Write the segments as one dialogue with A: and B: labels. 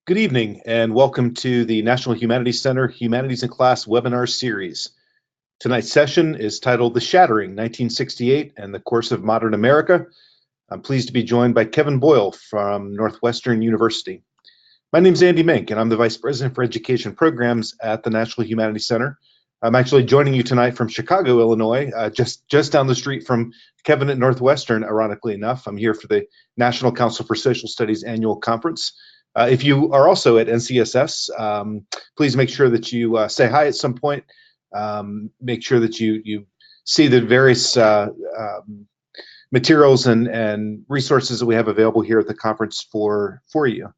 A: Good evening and welcome to the National Humanities Center Humanities in Class webinar series. Tonight's session is titled The Shattering, 1968 and the Course of Modern America. I'm pleased to be joined by Kevin Boyle from Northwestern University. My name is Andy Mink and I'm the Vice President for Education Programs at the National Humanities Center. I'm actually joining you tonight from Chicago, Illinois, just down the street from Kevin at Northwestern, ironically enough. I'm here for the National Council for Social Studies annual conference. If you are also at NCSS, please make sure that you say hi at some point. Make sure that you see the various materials and resources that we have available here at the conference for you.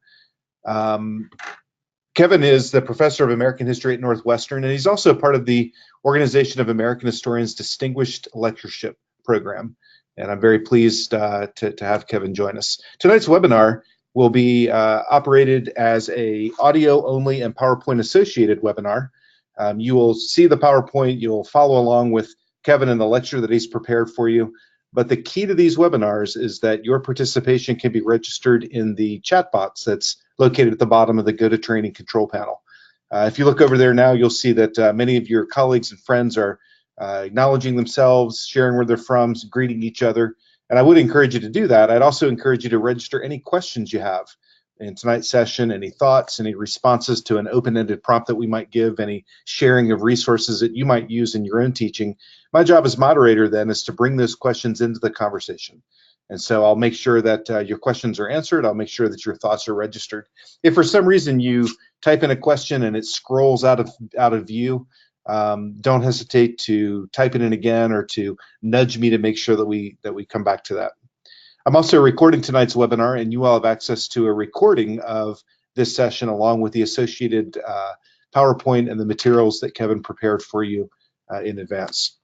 A: Kevin is the professor of American history at Northwestern, and he's also part of the Organization of American Historians Distinguished Lectureship program. And I'm very pleased to have Kevin join us. Tonight's webinar will be operated as a audio only and PowerPoint associated webinar. You will see the PowerPoint, you'll follow along with Kevin in the lecture that he's prepared for you. But the key to these webinars is that your participation can be registered in the chat box that's located at the bottom of the GoToTraining control panel. If you look over there now, you'll see that many of your colleagues and friends are acknowledging themselves, sharing where they're from, greeting each other. And I would encourage you to do that. I'd also encourage you to register any questions you have in tonight's session, any thoughts, any responses to an open-ended prompt that we might give, any sharing of resources that you might use in your own teaching. My job as moderator then is to bring those questions into the conversation. And so I'll make sure that your questions are answered. I'll make sure that your thoughts are registered. If for some reason you type in a question and it scrolls out of view, don't hesitate to type it in again or to nudge me to make sure that we come back to that. I'm also recording tonight's webinar, and you all have access to a recording of this session along with the associated PowerPoint and the materials that Kevin prepared for you in advance.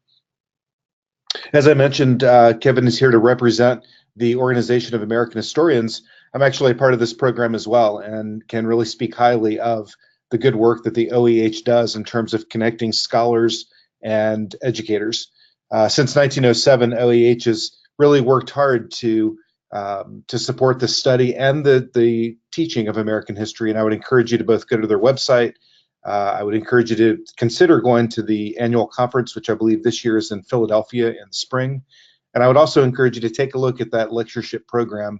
A: As I mentioned, Kevin is here to represent the Organization of American Historians. I'm actually a part of this program as well and can really speak highly of the good work that the OEH does in terms of connecting scholars and educators. Since 1907, OEH has really worked hard to support the study and the teaching of American history, and I would encourage you to both go to their website. I would encourage you to consider going to the annual conference, which I believe this year is in Philadelphia in the spring. And I would also encourage you to take a look at that lectureship program.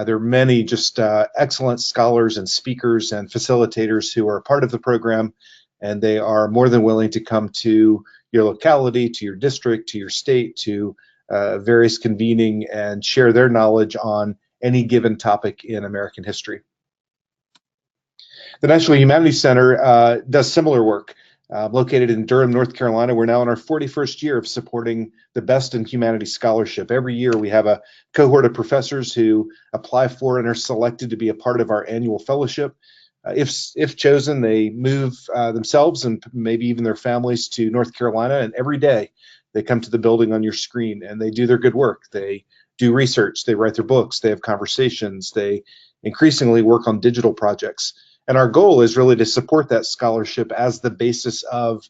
A: There are many just excellent scholars and speakers and facilitators who are a part of the program, and they are more than willing to come to your locality, to your district, to your state, to various convening and share their knowledge on any given topic in American history. The National Humanities Center does similar work. Located in Durham, North Carolina, we're now in our 41st year of supporting the best in humanities scholarship. Every year we have a cohort of professors who apply for and are selected to be a part of our annual fellowship. If chosen, they move themselves and maybe even their families to North Carolina, and every day they come to the building on your screen and they do their good work. They do research, they write their books, they have conversations, they increasingly work on digital projects. And our goal is really to support that scholarship as the basis of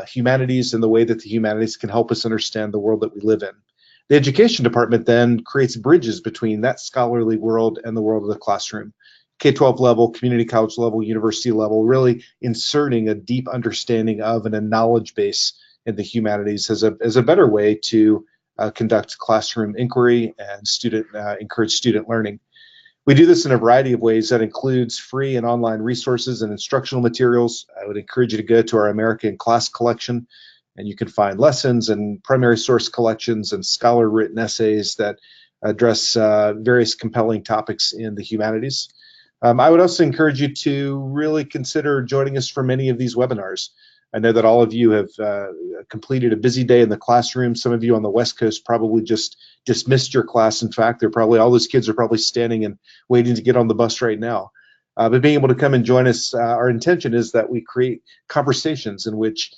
A: humanities and the way that the humanities can help us understand the world that we live in. The education department then creates bridges between that scholarly world and the world of the classroom. K-12 level, community college level, university level, really inserting a deep understanding of and a knowledge base in the humanities as a better way to conduct classroom inquiry and encourage student learning. We do this in a variety of ways that includes free and online resources and instructional materials. I would encourage you to go to our American Class collection, and you can find lessons and primary source collections and scholar-written essays that address various compelling topics in the humanities. I would also encourage you to really consider joining us for many of these webinars. I know that all of you have completed a busy day in the classroom. Some of you on the West Coast probably just dismissed your class. In fact, all those kids are probably standing and waiting to get on the bus right now. But being able to come and join us, our intention is that we create conversations in which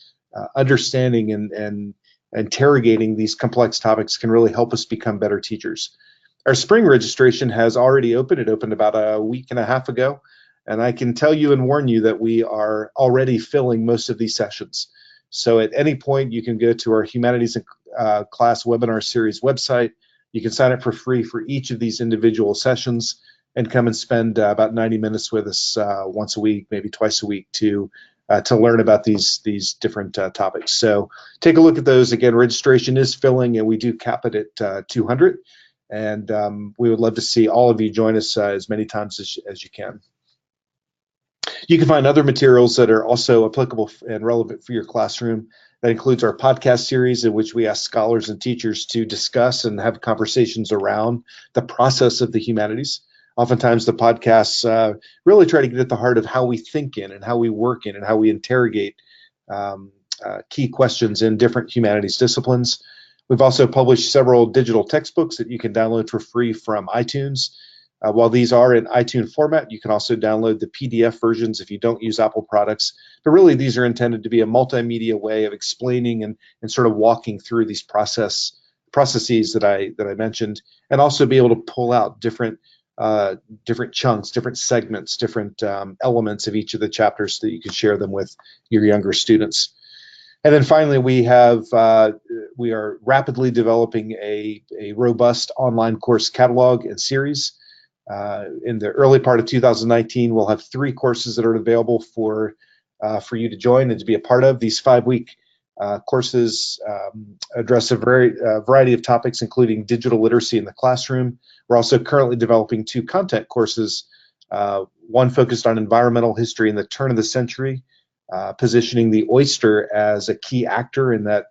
A: understanding and interrogating these complex topics can really help us become better teachers. Our spring registration has already opened. It opened about a week and a half ago. And I can tell you and warn you that we are already filling most of these sessions. So at any point, you can go to our Humanities Class webinar series website. You can sign up for free for each of these individual sessions. and come and spend about 90 minutes with us once a week, maybe twice a week, to learn about these different topics. So take a look at those. Again, registration is filling, and we do cap it at 200. And we would love to see all of you join us as many times as you can. You can find other materials that are also applicable and relevant for your classroom. That includes our podcast series, in which we ask scholars and teachers to discuss and have conversations around the process of the humanities. Oftentimes the podcasts really try to get at the heart of how we think in and how we work in and how we interrogate key questions in different humanities disciplines. We've also published several digital textbooks that you can download for free from iTunes. While these are in iTunes format, you can also download the PDF versions if you don't use Apple products. But really, these are intended to be a multimedia way of explaining and sort of walking through these processes that I mentioned, and also be able to pull out different chunks, different segments, different elements of each of the chapters so that you can share them with your younger students. And then finally, we are rapidly developing a robust online course catalog and series. In the early part of 2019, we'll have 3 courses that are available for you to join and to be a part of. These 5-week courses address a variety of topics, including digital literacy in the classroom. We're also currently developing 2 content courses, one focused on environmental history in the turn of the century, positioning the oyster as a key actor in that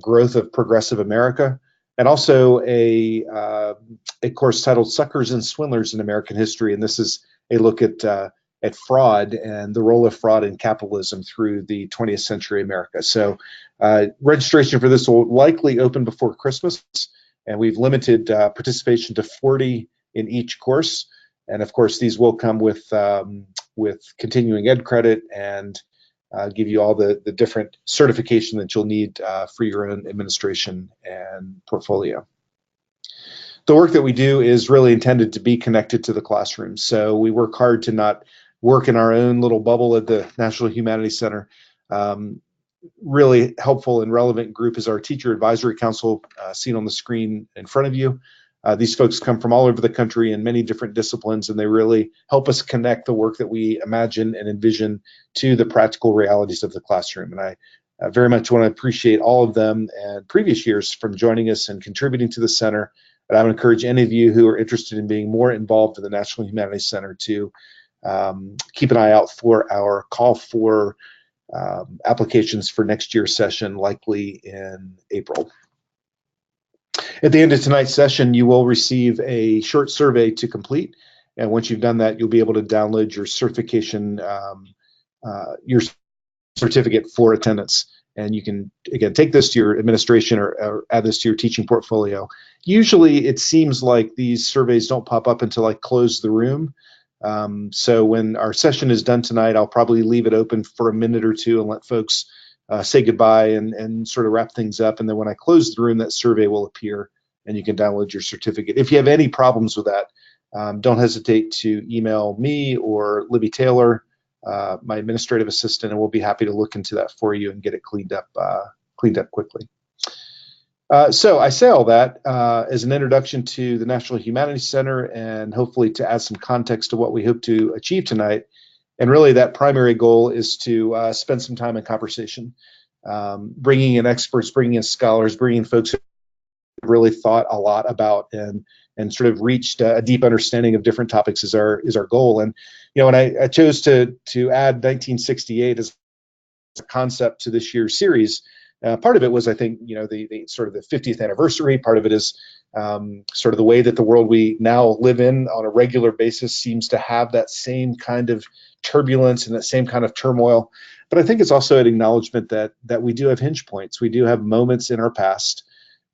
A: growth of progressive America, and also a course titled Suckers and Swindlers in American History. And this is a look at fraud and the role of fraud in capitalism through the 20th century America. So registration for this will likely open before Christmas, and we've limited participation to 40 in each course. And of course, these will come with continuing ed credit and give you all the different certification that you'll need for your own administration and portfolio. The work that we do is really intended to be connected to the classroom. So we work hard to not work in our own little bubble at the National Humanities Center. Really helpful and relevant group is our Teacher Advisory Council, seen on the screen in front of you. These folks come from all over the country in many different disciplines, and they really help us connect the work that we imagine and envision to the practical realities of the classroom. And I very much want to appreciate all of them and previous years from joining us and contributing to the center. And I would encourage any of you who are interested in being more involved in the National Humanities Center to keep an eye out for our call for applications for next year's session, likely in April. At the end of tonight's session, you will receive a short survey to complete. And once you've done that, you'll be able to download your certification, your certificate for attendance. And you can, again, take this to your administration or add this to your teaching portfolio. Usually, it seems like these surveys don't pop up until I close the room. So when our session is done tonight, I'll probably leave it open for a minute or two and let folks say goodbye and sort of wrap things up. And then when I close the room, that survey will appear and you can download your certificate. If you have any problems with that, don't hesitate to email me or Libby Taylor, my administrative assistant, and we'll be happy to look into that for you and get it cleaned up quickly. So I say all that as an introduction to the National Humanities Center and hopefully to add some context to what we hope to achieve tonight. And really that primary goal is to spend some time in conversation, bringing in experts, bringing in scholars, bringing in folks who really thought a lot about and sort of reached a deep understanding of different topics is our goal. And you know, when I chose to add 1968 as a concept to this year's series, part of it was, I think, you know, the sort of the 50th anniversary. Part of it is sort of the way that the world we now live in on a regular basis seems to have that same kind of turbulence and that same kind of turmoil. But I think it's also an acknowledgement that we do have hinge points. We do have moments in our past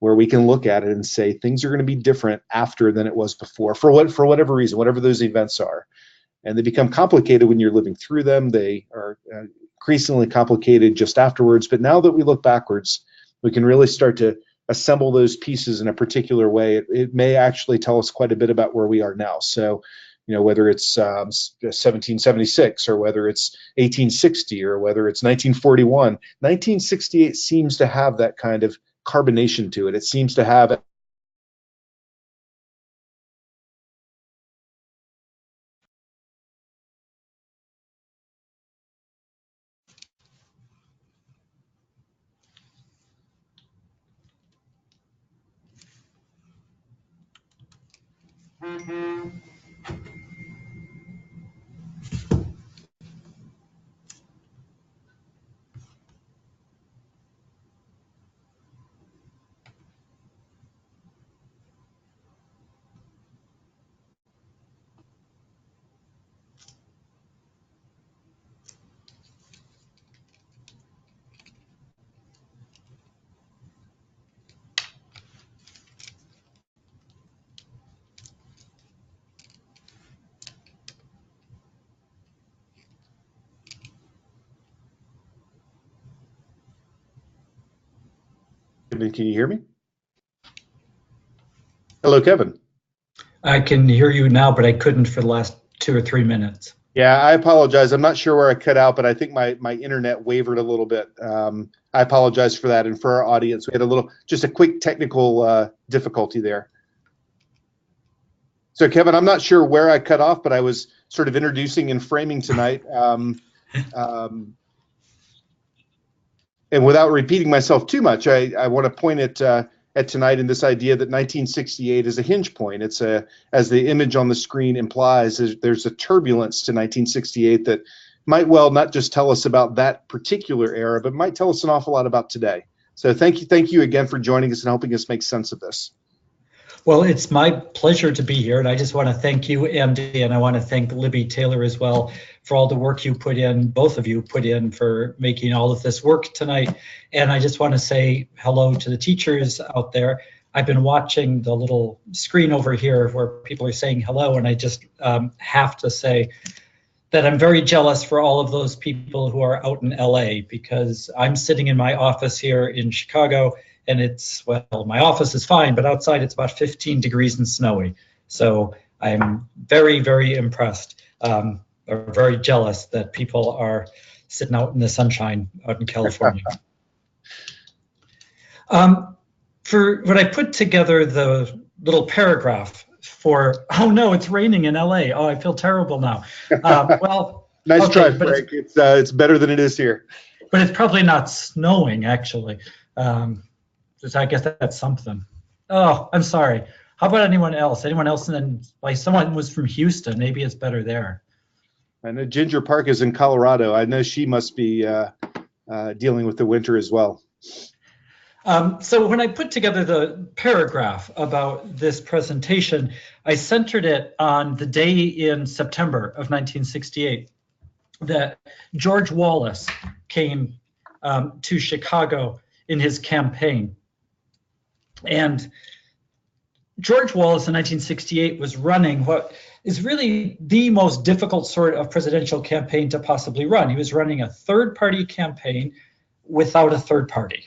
A: where we can look at it and say things are going to be different after than it was before, for whatever reason, whatever those events are. And they become complicated when you're living through them. They are increasingly complicated just afterwards. But now that we look backwards, we can really start to assemble those pieces in a particular way. It may actually tell us quite a bit about where we are now. So, you know, whether it's 1776 or whether it's 1860 or whether it's 1941, 1968 seems to have that kind of carbonation to it. It seems to have Kevin, can you hear me? Hello, Kevin.
B: I can hear you now, but I couldn't for the last 2 or 3 minutes.
A: Yeah, I apologize. I'm not sure where I cut out, but I think my internet wavered a little bit. I apologize for that, and for our audience, we had just a quick technical difficulty there. So, Kevin, I'm not sure where I cut off, but I was sort of introducing and framing tonight. And without repeating myself too much, I want to point at tonight in this idea that 1968 is a hinge point. It's as the image on the screen implies, there's a turbulence to 1968 that might well not just tell us about that particular era, but might tell us an awful lot about today. So thank you again for joining us and helping us make sense of this.
B: Well, it's my pleasure to be here, and I just want to thank you, Andy, and I want to thank Libby Taylor as well for all the work you put in, both of you put in, for making all of this work tonight. And I just want to say hello to the teachers out there. I've been watching the little screen over here where people are saying hello, and I just have to say that I'm very jealous for all of those people who are out in LA, because I'm sitting in my office here in Chicago, and it's, well, my office is fine, but outside it's about 15 degrees and snowy. So I'm very, very impressed, or very jealous that people are sitting out in the sunshine out in California. For when I put together the little paragraph for, oh no, it's raining in LA. Oh, I feel terrible now. Well,
A: nice
B: okay,
A: try, Frank. It's better than it is here.
B: But it's probably not snowing, actually. So I guess that's something. Oh, I'm sorry. How about anyone else? Anyone else? And then, like, someone was from Houston. Maybe it's better there.
A: I know Ginger Park is in Colorado. I know she must be dealing with the winter as well.
B: So when I put together the paragraph about this presentation, I centered it on the day in September of 1968 that George Wallace came to Chicago in his campaign. And George Wallace in 1968 was running what is really the most difficult sort of presidential campaign to possibly run. He was running a third-party campaign without a third party.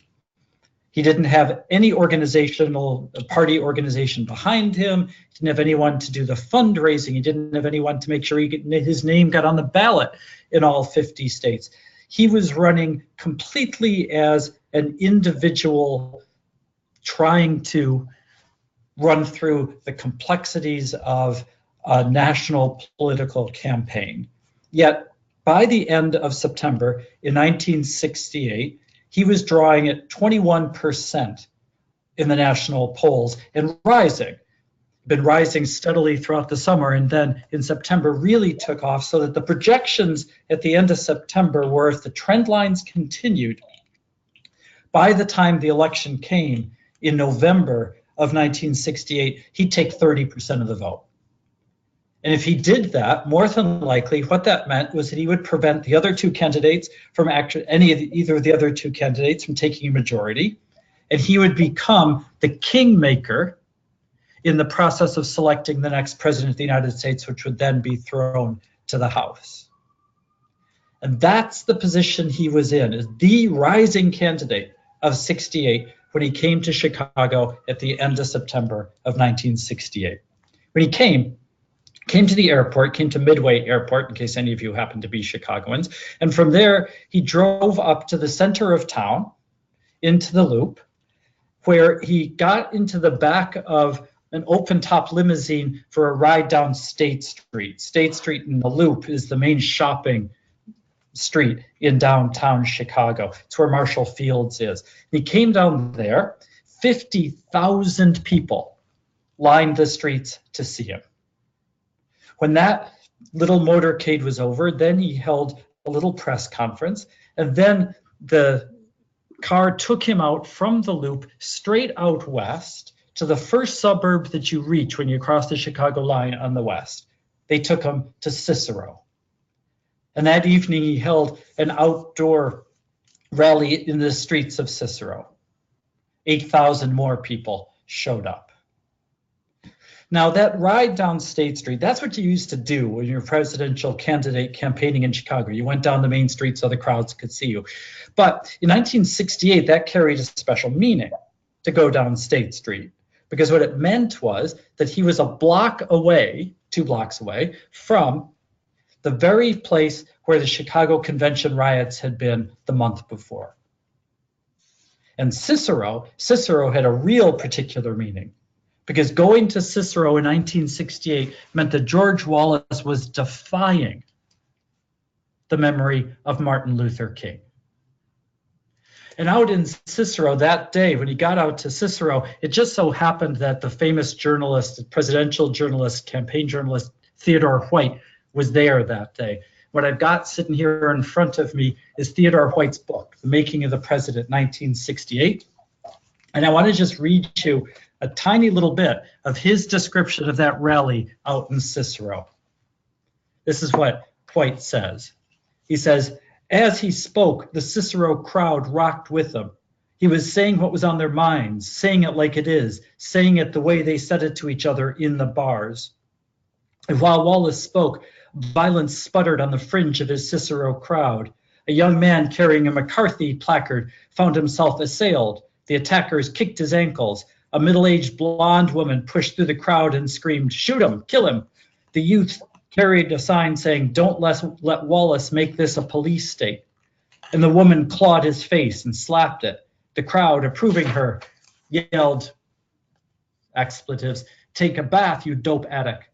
B: He didn't have any party organization behind him. He didn't have anyone to do the fundraising. He didn't have anyone to make sure his name got on the ballot in all 50 states. He was running completely as an individual, trying to run through the complexities of a national political campaign. Yet by the end of September in 1968, he was drawing at 21% in the national polls and rising. Been rising steadily throughout the summer, and then in September really took off, so that the projections at the end of September were, if the trend lines continued, by the time the election came in November of 1968, he'd take 30% of the vote. And if he did that, more than likely, what that meant was that he would prevent the other two candidates from either of the other two candidates from taking a majority, and he would become the kingmaker in the process of selecting the next president of the United States, which would then be thrown to the House. And that's the position he was in, as the rising candidate of 68 when he came to Chicago at the end of September of 1968. When he came to the airport, came to Midway Airport, in case any of you happen to be Chicagoans, and from there he drove up to the center of town, into the Loop, where he got into the back of an open-top limousine for a ride down State Street. State Street in the Loop is the main shopping street in downtown Chicago. It's where Marshall Fields is. He came down there. 50,000 people lined the streets to see him. When that little motorcade was over, then he held a little press conference, and then the car took him out from the loop straight out west to the first suburb that you reach when you cross the Chicago line on the west. They took him to Cicero. And that evening he held an outdoor rally in the streets of Cicero. 8,000 more people showed up. Now that ride down State Street, that's what you used to do when you're a presidential candidate campaigning in Chicago. You went down the main street so the crowds could see you. But in 1968, that carried a special meaning to go down State Street, because what it meant was that he was a block away, 2 blocks away, from the very place where the Chicago Convention riots had been the month before. And Cicero had a real particular meaning, because going to Cicero in 1968 meant that George Wallace was defying the memory of Martin Luther King. And out in Cicero that day, when he got out to Cicero, it just so happened that the famous journalist, presidential journalist, campaign journalist, Theodore White was there that day. What I've got sitting here in front of me is Theodore White's book, The Making of the President, 1968. And I want to just read you a tiny little bit of his description of that rally out in Cicero. This is what White says. He says, "As he spoke, the Cicero crowd rocked with him. He was saying what was on their minds, saying it like it is, saying it the way they said it to each other in the bars. And while Wallace spoke, violence sputtered on the fringe of his Cicero crowd. A young man carrying a McCarthy placard found himself assailed. The attackers kicked his ankles. A middle-aged blonde woman pushed through the crowd and screamed, 'Shoot him, kill him.' The youth carried a sign saying, 'Don't let Wallace make this a police state.' And the woman clawed his face and slapped it. The crowd, approving her, yelled expletives, 'Take a bath, you dope addict.'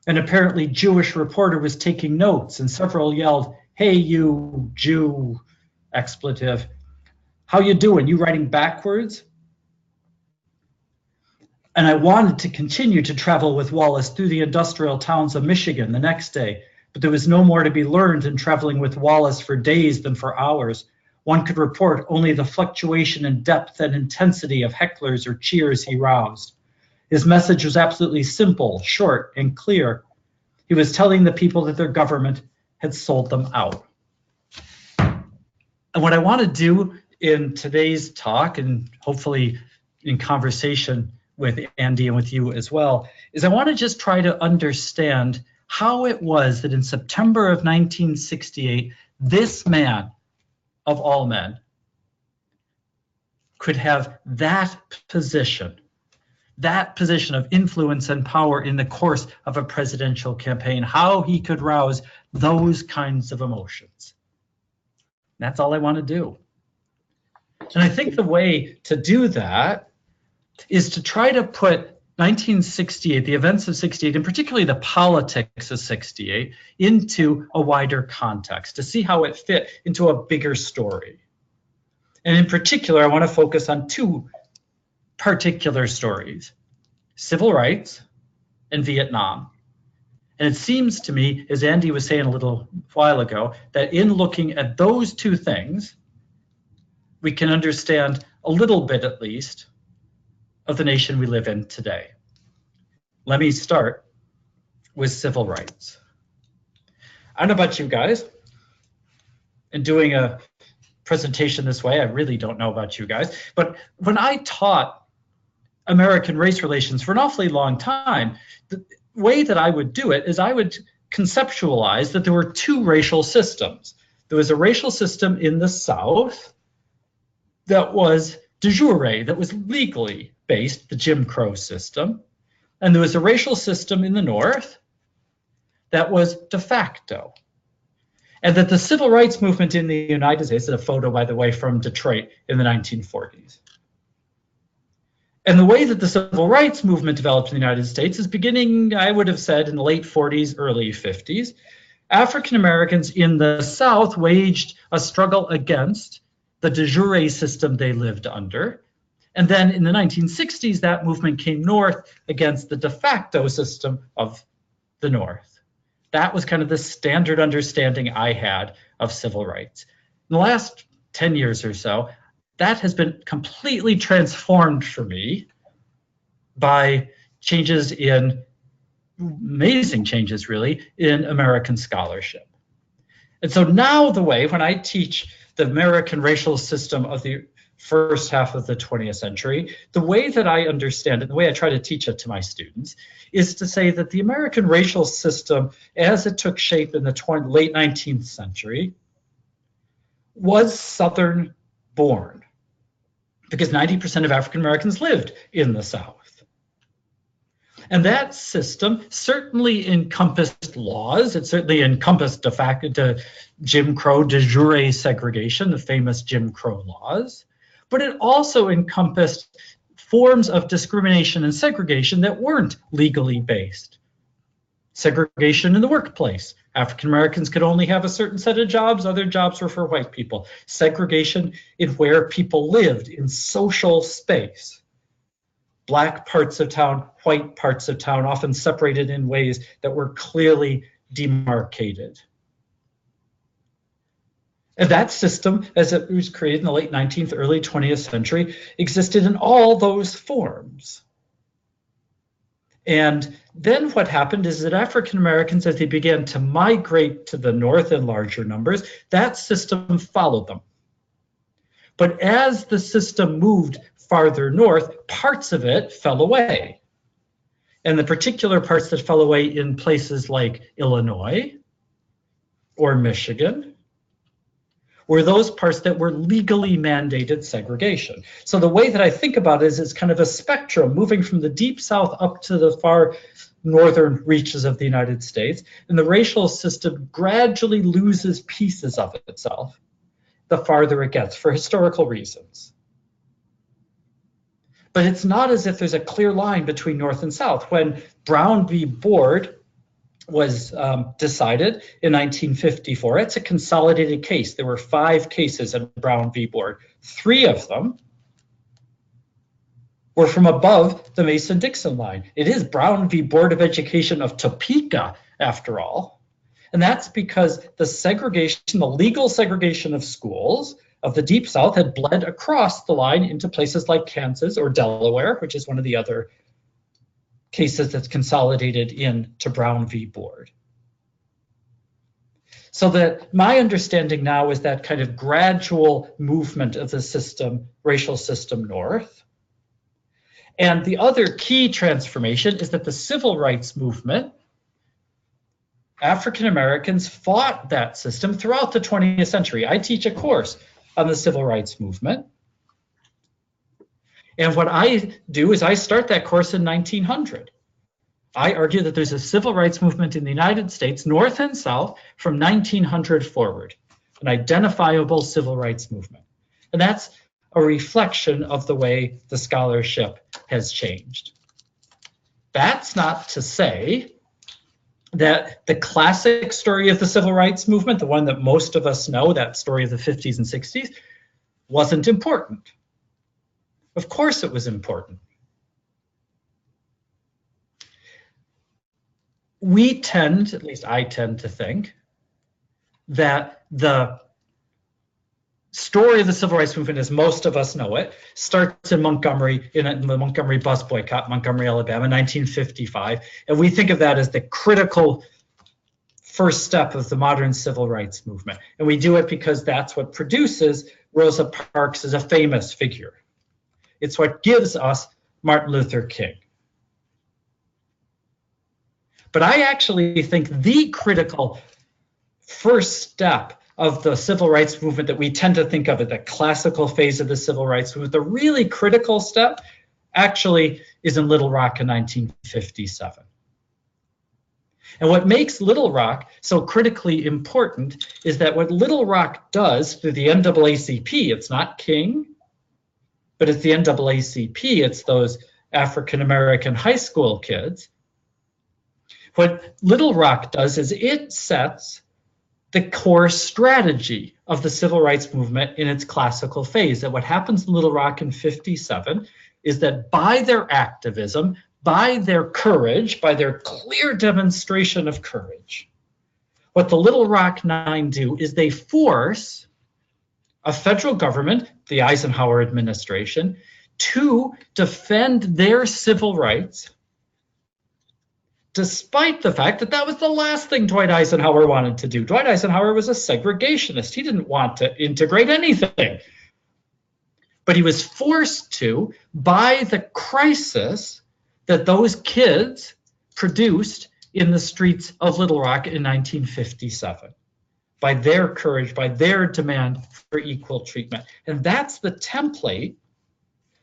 B: An apparently Jewish reporter was taking notes, and several yelled, 'Hey, you Jew,' expletive. 'How you doing? You writing backwards?' And I wanted to continue to travel with Wallace through the industrial towns of Michigan the next day, but there was no more to be learned in traveling with Wallace for days than for hours. One could report only the fluctuation in depth and intensity of hecklers or cheers he roused. His message was absolutely simple, short, and clear. He was telling the people that their government had sold them out." And what I want to do in today's talk, and hopefully in conversation with Andy and with you as well, is I want to just try to understand how it was that in September of 1968, this man of all men could have that position of influence and power in the course of a presidential campaign, how he could rouse those kinds of emotions. That's all I want to do. And I think the way to do that is to try to put 1968, the events of 68, and particularly the politics of 68, into a wider context, to see how it fit into a bigger story. And in particular, I want to focus on 2 particular stories: civil rights and Vietnam. And it seems to me, as Andy was saying a little while ago, that in looking at those 2 things, we can understand a little bit, at least, of the nation we live in today. Let me start with civil rights. I don't know about you guys, and doing a presentation this way, I really don't know about you guys, but when I taught American race relations for an awfully long time, the way that I would do it is I would conceptualize that there were 2 racial systems. There was a racial system in the South that was de jure, that was legally based, the Jim Crow system. And there was a racial system in the North that was de facto. And that the civil rights movement in the United States, a photo, by the way, from Detroit in the 1940s. And the way that the civil rights movement developed in the United States is beginning, I would have said, in the late 40s, early 50s. African Americans in the South waged a struggle against the de jure system they lived under. And then in the 1960s, that movement came north against the de facto system of the North. That was kind of the standard understanding I had of civil rights. In the last 10 years or so, that has been completely transformed for me by changes in, amazing changes really, in American scholarship. And so now the way, when I teach the American racial system of the first half of the 20th century, the way that I understand it, the way I try to teach it to my students, is to say that the American racial system, as it took shape in the late 19th century, was Southern born, because 90% of African Americans lived in the South. And that system certainly encompassed laws. It certainly encompassed de facto Jim Crow de jure segregation, the famous Jim Crow laws. But it also encompassed forms of discrimination and segregation that weren't legally based. Segregation in the workplace. African Americans could only have a certain set of jobs. Other jobs were for white people. Segregation in where people lived in social space. Black parts of town, white parts of town, often separated in ways that were clearly demarcated. And that system, as it was created in the late 19th, early 20th century, existed in all those forms. And then what happened is that African Americans, as they began to migrate to the north in larger numbers, that system followed them. But as the system moved farther north, parts of it fell away. And the particular parts that fell away in places like Illinois or Michigan were those parts that were legally mandated segregation. So the way that I think about it is it's kind of a spectrum moving from the deep South up to the far northern reaches of the United States. And the racial system gradually loses pieces of itself the farther it gets for historical reasons. But it's not as if there's a clear line between North and South. When Brown v. Board was decided in 1954, it's a consolidated case. There were 5 cases in Brown v. Board. 3 of them were from above the Mason-Dixon line. It is Brown v. Board of Education of Topeka, after all. And that's because the segregation, the legal segregation of schools of the Deep South had bled across the line into places like Kansas or Delaware, which is one of the other cases that's consolidated into Brown v. Board. So that my understanding now is that kind of gradual movement of the system, racial system north. And the other key transformation is that the civil rights movement, African Americans fought that system throughout the 20th century. I teach a course on the civil rights movement. And what I do is I start that course in 1900. I argue that there's a civil rights movement in the United States, North and South, from 1900 forward, an identifiable civil rights movement. And that's a reflection of the way the scholarship has changed. That's not to say that the classic story of the civil rights movement, the one that most of us know, that story of the 50s and 60s, wasn't important. Of course it was important. We tend, at least I tend to think, that the story of the civil rights movement, as most of us know it, starts in Montgomery, in the Montgomery bus boycott, Montgomery, Alabama, 1955. And we think of that as the critical first step of the modern civil rights movement. And we do it because that's what produces Rosa Parks as a famous figure. It's what gives us Martin Luther King. But I actually think the critical first step of the civil rights movement that we tend to think of as the classical phase of the civil rights movement, the really critical step actually is in Little Rock in 1957. And what makes Little Rock so critically important is that what Little Rock does through the NAACP, it's not King, but it's the NAACP, it's those African American high school kids. What Little Rock does is it sets the core strategy of the civil rights movement in its classical phase. That what happens in Little Rock in 57 is that by their activism, by their courage, by their clear demonstration of courage, what the Little Rock Nine do is they force a federal government, the Eisenhower administration, to defend their civil rights, despite the fact that that was the last thing Dwight Eisenhower wanted to do. Dwight Eisenhower was a segregationist. He didn't want to integrate anything. But he was forced to by the crisis that those kids produced in the streets of Little Rock in 1957, by their courage, by their demand for equal treatment. And that's the template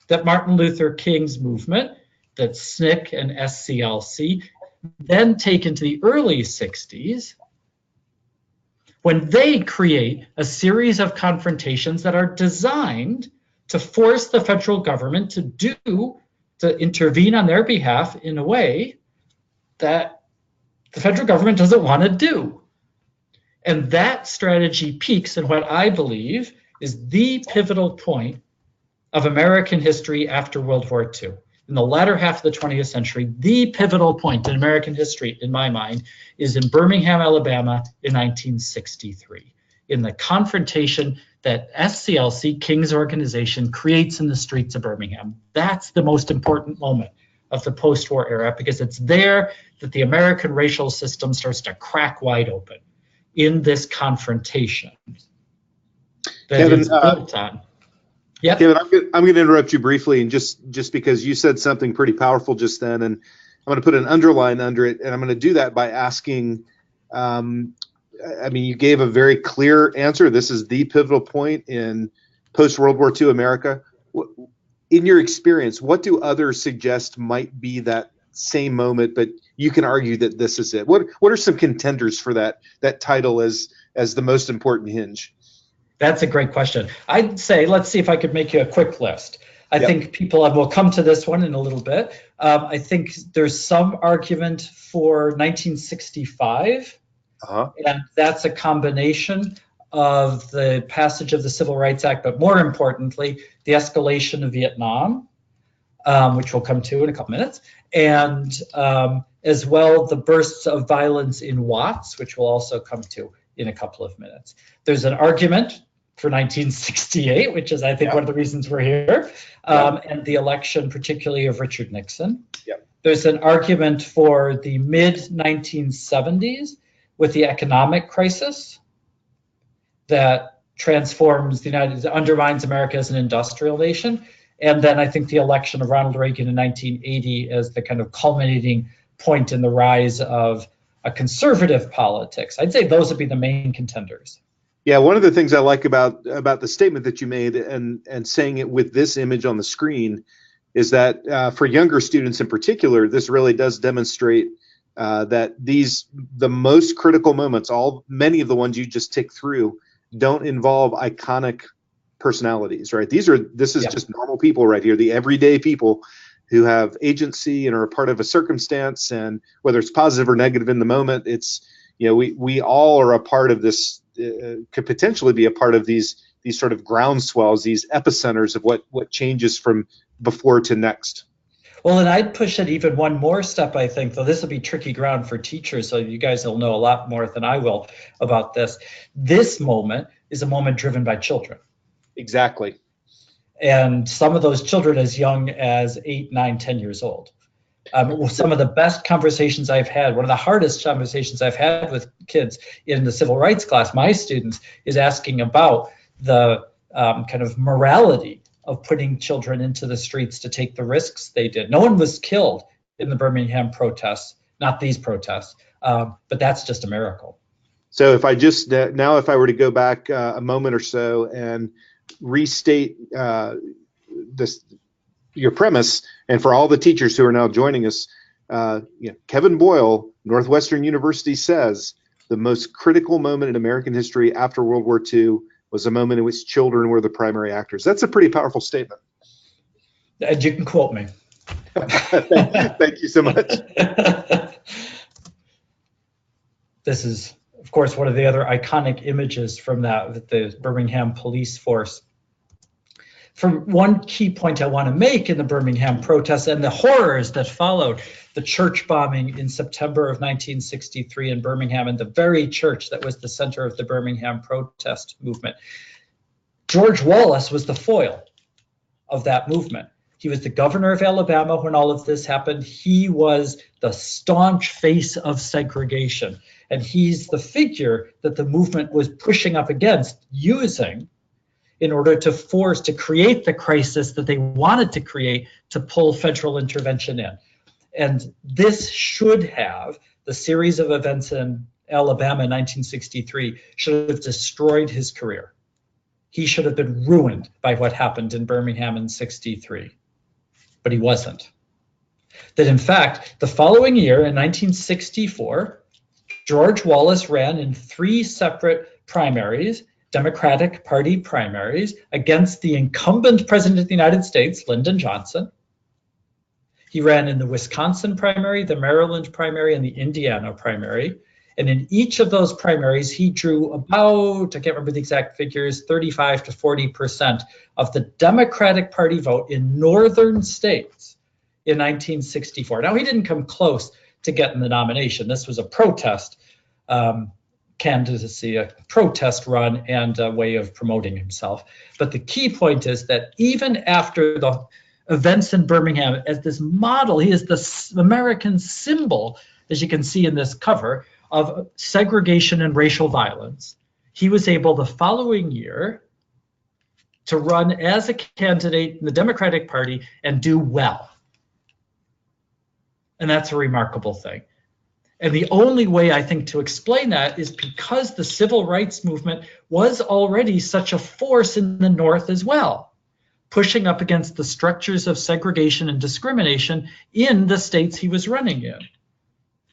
B: that Martin Luther King's movement, that SNCC and SCLC, then take into the early 60s, when they create a series of confrontations that are designed to force the federal government to intervene on their behalf in a way that the federal government doesn't want to do. And that strategy peaks in what I believe is the pivotal point of American history after World War II. In the latter half of the 20th century, the pivotal point in American history, in my mind, is in Birmingham, Alabama in 1963, in the confrontation that SCLC, King's organization, creates in the streets of Birmingham. That's the most important moment of the post-war era, because it's there that the American racial system starts to crack wide open in this confrontation that
A: Kevin,
B: is built on. Yep.
A: Kevin, I'm going to interrupt you briefly, and just because you said something pretty powerful just then, and I'm going to put an underline under it, and I'm going to do that by asking, I mean, you gave a very clear answer. This is the pivotal point in post-World War II America. In your experience, what do others suggest might be that same moment, but you can argue that this is it? What are some contenders for that title as the most important hinge?
B: That's a great question. I'd say, let's see if I could make you a quick list. I think people will come to this one in a little bit. I think there's some argument for 1965, and that's a combination of the passage of the Civil Rights Act, but more importantly, the escalation of Vietnam, which we'll come to in a couple minutes, and as well the bursts of violence in Watts, which we'll also come to in a couple of minutes. There's an argument for 1968, which is, I think, one of the reasons we're here, and the election, particularly of Richard Nixon. There's an argument for the mid-1970s with the economic crisis that transforms undermines America as an industrial nation. And then I think the election of Ronald Reagan in 1980 as the kind of culminating point in the rise of a conservative politics. I'd say those would be the main contenders.
A: Yeah, one of the things I like about the statement that you made and saying it with this image on the screen is that for younger students in particular, this really does demonstrate that the most critical moments, many of the ones you just ticked through, don't involve iconic personalities, right? This is just normal people right here, the everyday people who have agency and are a part of a circumstance, and whether it's positive or negative in the moment, it's, we all are a part of this, could potentially be a part of these sort of groundswells, these epicenters of what changes from before to next.
B: Well, and I'd push it even one more step, I think, though this will be tricky ground for teachers, so you guys will know a lot more than I will about this. This moment is a moment driven by children.
A: Exactly.
B: And some of those children as young as 8, 9, 10 years old. Some of the best conversations I've had, one of the hardest conversations I've had with kids in the civil rights class, my students, is asking about the kind of morality of putting children into the streets to take the risks they did. No one was killed in the Birmingham protests, not these protests, but that's just a miracle.
A: So if I just now, if I were to go back a moment or so and restate your premise, and for all the teachers who are now joining us, Kevin Boyle, Northwestern University, says the most critical moment in American history after World War II was a moment in which children were the primary actors. That's a pretty powerful statement.
B: And you can quote me.
A: Thank you so much.
B: This is, of course, one of the other iconic images from that, the Birmingham police force. For one key point I want to make in the Birmingham protests and the horrors that followed, the church bombing in September of 1963 in Birmingham, and the very church that was the center of the Birmingham protest movement. George Wallace was the foil of that movement. He was the governor of Alabama when all of this happened. He was the staunch face of segregation. And he's the figure that the movement was pushing up against, using in order to create the crisis that they wanted to create to pull federal intervention in. And this should have, the series of events in Alabama in 1963 should have destroyed his career. He should have been ruined by what happened in Birmingham in 63, but he wasn't. That in fact, the following year in 1964, George Wallace ran in 3 separate primaries, Democratic Party primaries, against the incumbent president of the United States, Lyndon Johnson. He ran in the Wisconsin primary, the Maryland primary, and the Indiana primary. And in each of those primaries, he drew about, I can't remember the exact figures, 35 to 40% of the Democratic Party vote in northern states in 1964. Now, he didn't come close to getting the nomination. This was a protest candidacy, a protest run, and a way of promoting himself. But the key point is that even after the events in Birmingham, as this model, he is the American symbol, as you can see in this cover, of segregation and racial violence. He was able the following year to run as a candidate in the Democratic Party and do well. And that's a remarkable thing. And the only way I think to explain that is because the civil rights movement was already such a force in the North as well, pushing up against the structures of segregation and discrimination in the states he was running in.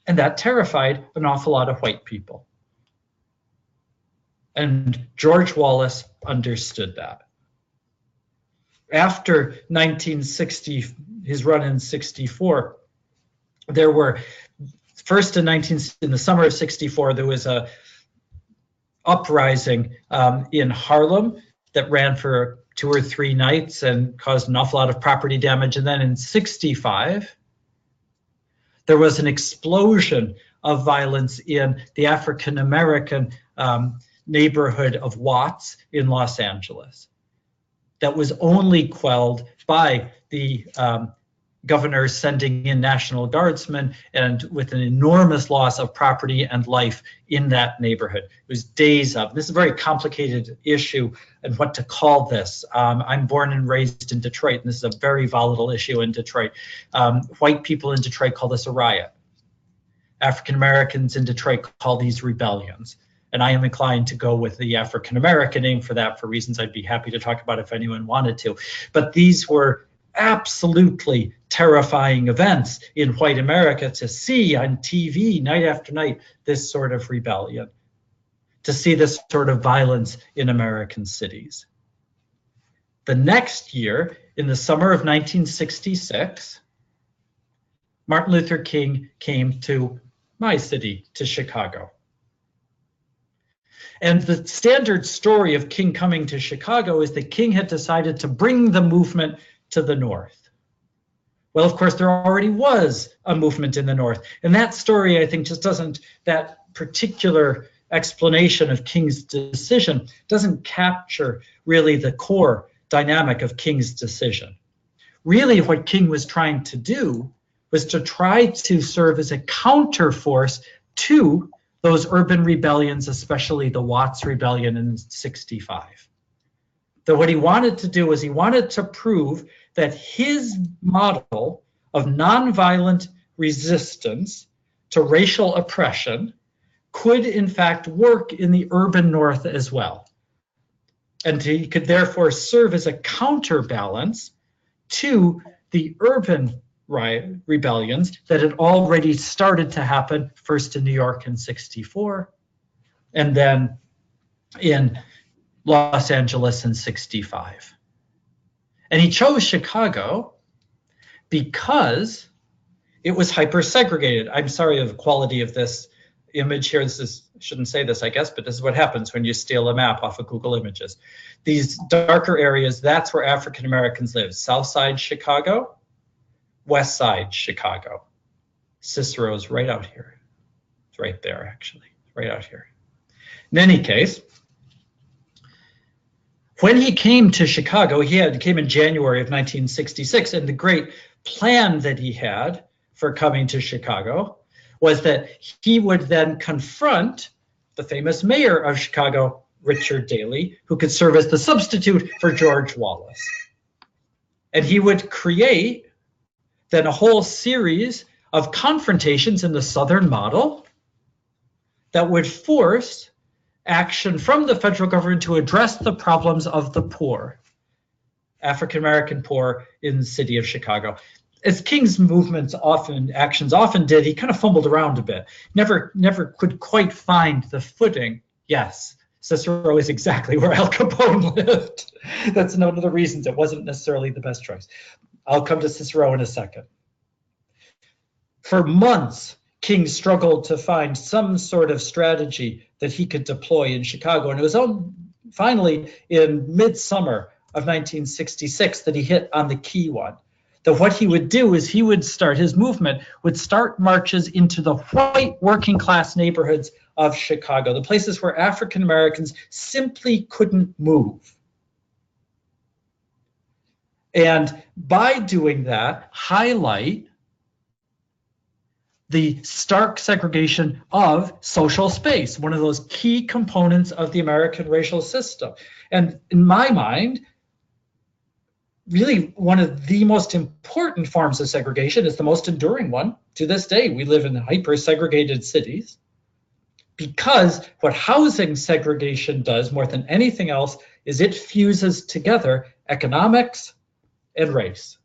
B: And that terrified an awful lot of white people. And George Wallace understood that. After 1960, his run in 64, there were, first in the summer of 64, there was a uprising in Harlem that ran for 2 or 3 nights and caused an awful lot of property damage. And then in 65, there was an explosion of violence in the African-American neighborhood of Watts in Los Angeles that was only quelled by the governors sending in National Guardsmen, and with an enormous loss of property and life in that neighborhood. It was days of, this is a very complicated issue and what to call this. I'm born and raised in Detroit, and this is a very volatile issue in Detroit. White people in Detroit call this a riot. African Americans in Detroit call these rebellions. And I am inclined to go with the African American name for that, for reasons I'd be happy to talk about if anyone wanted to. But these were absolutely terrifying events in white America, to see on TV night after night this sort of rebellion, to see this sort of violence in American cities. The next year, in the summer of 1966, Martin Luther King came to my city, to Chicago. And the standard story of King coming to Chicago is that King had decided to bring the movement to the North. Well, of course, there already was a movement in the North. And that story, I think, just doesn't, that particular explanation of King's decision doesn't capture really the core dynamic of King's decision. Really, what King was trying to do was to try to serve as a counterforce to those urban rebellions, especially the Watts Rebellion in 65. So what he wanted to do was he wanted to prove that his model of nonviolent resistance to racial oppression could in fact work in the urban North as well. And he could therefore serve as a counterbalance to the urban rebellions that had already started to happen, first in New York in 64, and then in Los Angeles in 65. And he chose Chicago because it was hyper-segregated. I'm sorry of the quality of this image here. This is shouldn't say this, I guess, but this is what happens when you steal a map off of Google Images. These darker areas, that's where African Americans live. South side Chicago, west side Chicago. Cicero's right out here. It's right there, actually, right out here. In any case, when he came to Chicago, he came in January of 1966, and the great plan that he had for coming to Chicago was that he would then confront the famous mayor of Chicago, Richard Daley, who could serve as the substitute for George Wallace. And he would create then a whole series of confrontations in the Southern model that would force action from the federal government to address the problems of the poor, African-American poor in the city of Chicago. As King's actions often did, he kind of fumbled around a bit, never could quite find the footing. Yes, Cicero is exactly where Al Capone lived. That's one of the reasons it wasn't necessarily the best choice. I'll come to Cicero in a second. For months, King struggled to find some sort of strategy that he could deploy in Chicago, and it was finally in midsummer of 1966 that he hit on the key one. That what he would do is his movement would start marches into the white working class neighborhoods of Chicago, the places where African Americans simply couldn't move. And by doing that, highlight the stark segregation of social space, one of those key components of the American racial system. And in my mind, really one of the most important forms of segregation is the most enduring one. To this day, we live in hyper-segregated cities because what housing segregation does more than anything else is it fuses together economics and race.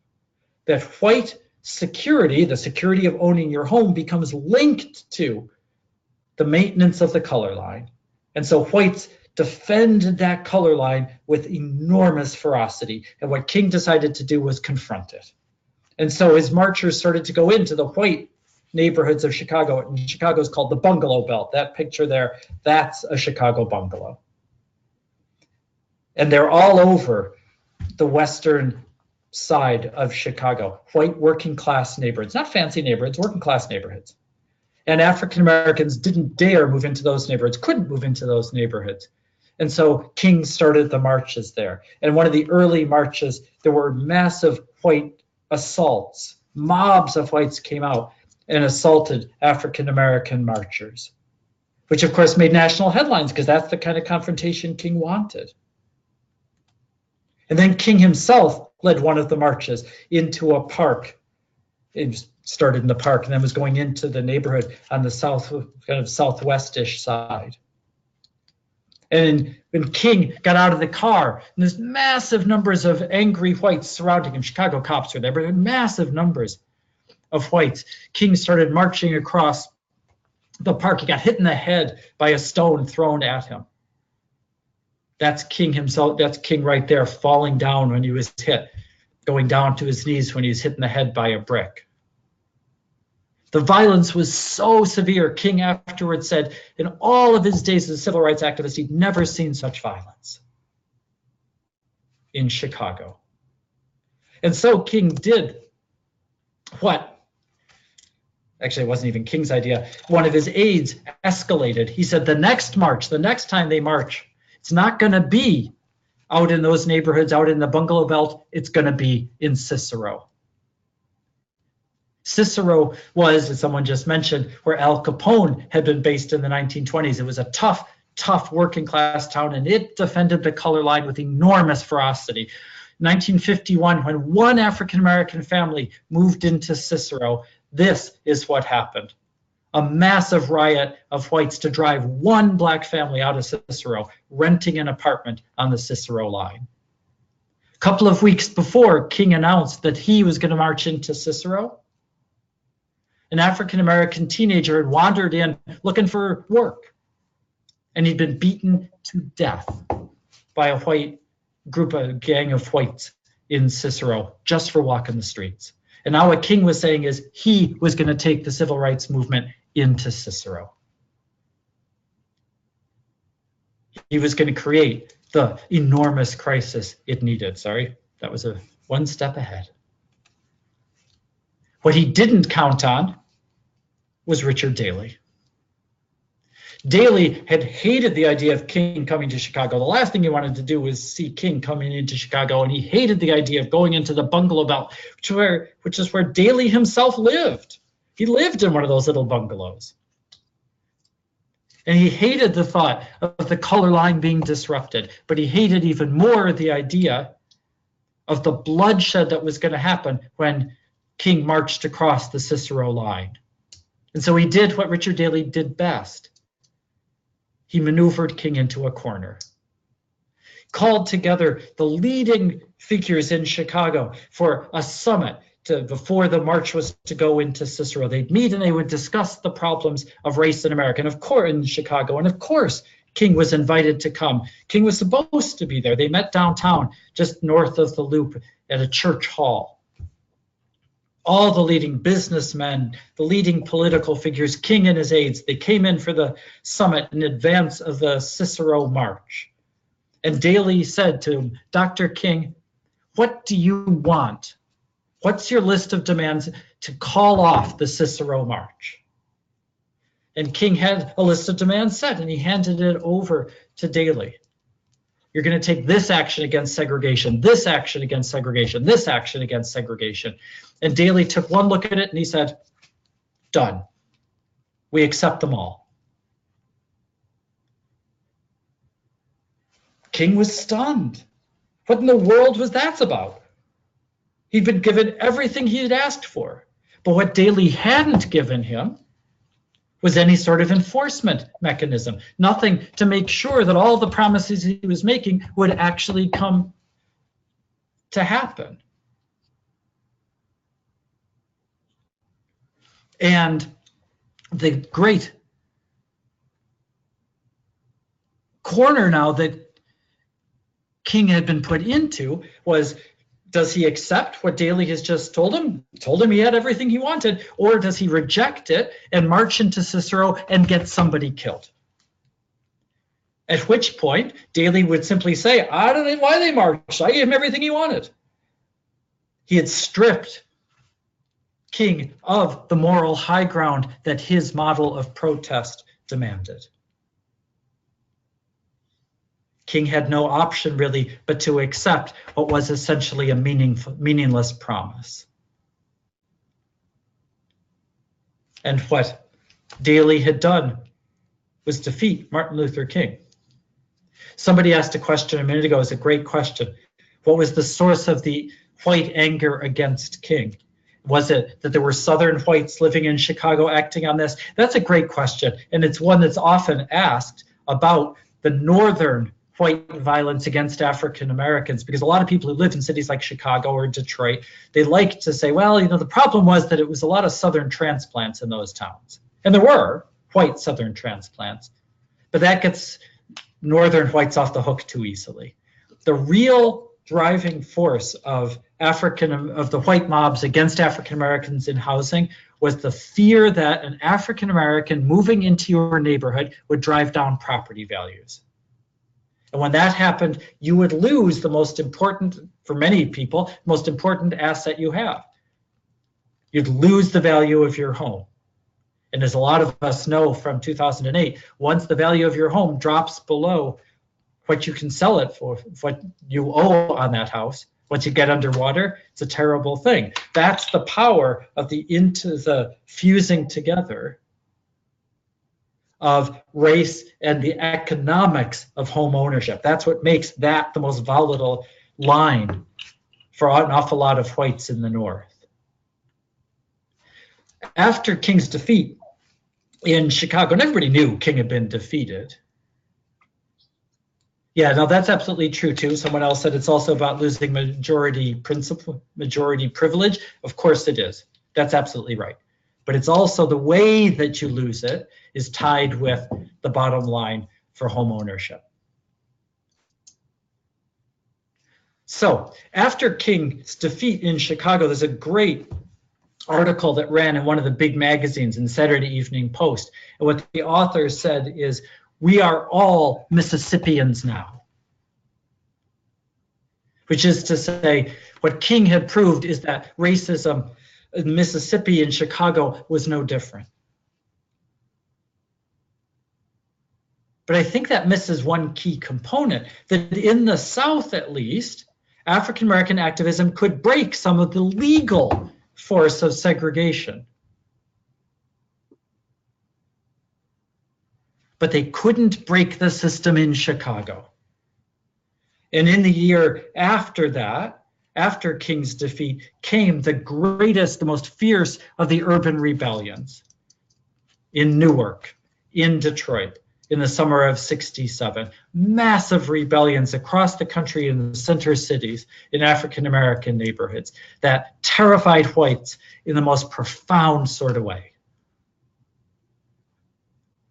B: That white security, the security of owning your home, becomes linked to the maintenance of the color line. And so whites defended that color line with enormous ferocity. And what King decided to do was confront it. And so his marchers started to go into the white neighborhoods of Chicago. And Chicago is called the Bungalow Belt. That picture there, that's a Chicago bungalow. And they're all over the western side of Chicago, white working class neighborhoods, not fancy neighborhoods, working class neighborhoods. And African Americans didn't dare move into those neighborhoods, couldn't move into those neighborhoods. And so King started the marches there. And one of the early marches, there were massive white assaults. Mobs of whites came out and assaulted African American marchers, which of course made national headlines because that's the kind of confrontation King wanted. And then King himself led one of the marches into a park. It started in the park and then was going into the neighborhood on the southwestish side. And when King got out of the car, and there's massive numbers of angry whites surrounding him, Chicago cops were there, but massive numbers of whites. King started marching across the park. He got hit in the head by a stone thrown at him. That's King himself. That's King right there, falling down when he was hit, going down to his knees when he was hit in the head by a brick. The violence was so severe, King afterwards said, in all of his days as a civil rights activist, he'd never seen such violence in Chicago. And so King did what? Actually, it wasn't even King's idea. One of his aides escalated. He said, the next march, the next time they march, it's not going to be out in those neighborhoods, out in the Bungalow Belt. It's going to be in Cicero. Cicero was, as someone just mentioned, where Al Capone had been based in the 1920s. It was a tough working class town, and it defended the color line with enormous ferocity. 1951, when one African-American family moved into Cicero, this is what happened. A massive riot of whites to drive one black family out of Cicero, renting an apartment on the Cicero line. A couple of weeks before, King announced that he was going to march into Cicero. An African-American teenager had wandered in looking for work, and he'd been beaten to death by a white group, a gang of whites in Cicero, just for walking the streets. And now what King was saying is he was going to take the civil rights movement into Cicero. He was going to create the enormous crisis it needed. Sorry, that was a one step ahead. What he didn't count on was Richard Daley. Daley had hated the idea of King coming to Chicago. The last thing he wanted to do was see King coming into Chicago, and he hated the idea of going into the bungalow belt, which is where Daley himself lived. He lived in one of those little bungalows. And he hated the thought of the color line being disrupted, but he hated even more the idea of the bloodshed that was going to happen when King marched across the Cicero line. And so he did what Richard Daley did best. He maneuvered King into a corner, called together the leading figures in Chicago for a summit before the march was to go into Cicero. They'd meet and they would discuss the problems of race in America, and of course in Chicago. And of course, King was invited to come. King was supposed to be there. They met downtown, just north of the Loop, at a church hall. All the leading businessmen, the leading political figures, King and his aides, they came in for the summit in advance of the Cicero march. And Daley said to him, Dr. King, what do you want? What's your list of demands to call off the Cicero march? And King had a list of demands set, and he handed it over to Daley. You're going to take this action against segregation, this action against segregation, this action against segregation. And Daley took one look at it and he said, done. We accept them all. King was stunned. What in the world was that about? He'd been given everything he had asked for. But what Daley hadn't given him was any sort of enforcement mechanism, nothing to make sure that all the promises he was making would actually come to happen. And the great corner now that King had been put into was, does he accept what Daley has just told him? Told him he had everything he wanted, or does he reject it and march into Cicero and get somebody killed? At which point, Daley would simply say, I don't know why they marched. I gave him everything he wanted. He had stripped King of the moral high ground that his model of protest demanded. King had no option really but to accept what was essentially a meaningless promise. And what Daley had done was defeat Martin Luther King. Somebody asked a question a minute ago, it's a great question. What was the source of the white anger against King? Was it that there were Southern whites living in Chicago acting on this? That's a great question, and it's one that's often asked about the Northern white violence against African Americans, because a lot of people who lived in cities like Chicago or Detroit, they like to say, well, you know, the problem was that it was a lot of Southern transplants in those towns. And there were white Southern transplants, but that gets Northern whites off the hook too easily. The real driving force of the white mobs against African Americans in housing was the fear that an African American moving into your neighborhood would drive down property values. And when that happened, you would lose the most important, for many people, most important asset you have. You'd lose the value of your home. And as a lot of us know from 2008, once the value of your home drops below what you can sell it for, what you owe on that house, once you get underwater, it's a terrible thing. That's the power of the fusing together of race and the economics of home ownership. That's what makes that the most volatile line for an awful lot of whites in the North. After King's defeat in Chicago, and everybody knew King had been defeated. Yeah, no, that's absolutely true too. Someone else said it's also about losing majority privilege. Of course it is. That's absolutely right. But it's also the way that you lose it is tied with the bottom line for home ownership. So after King's defeat in Chicago, there's a great article that ran in one of the big magazines in Saturday Evening Post. And what the author said is, we are all Mississippians now. Which is to say, what King had proved is that racism in Mississippi and Chicago was no different. But I think that misses one key component, that in the South at least, African American activism could break some of the legal force of segregation. But they couldn't break the system in Chicago. And in the year after that, after King's defeat, came the greatest, the most fierce of the urban rebellions in Newark, in Detroit, in the summer of '67. Massive rebellions across the country in the center cities, in African American neighborhoods, that terrified whites in the most profound sort of way.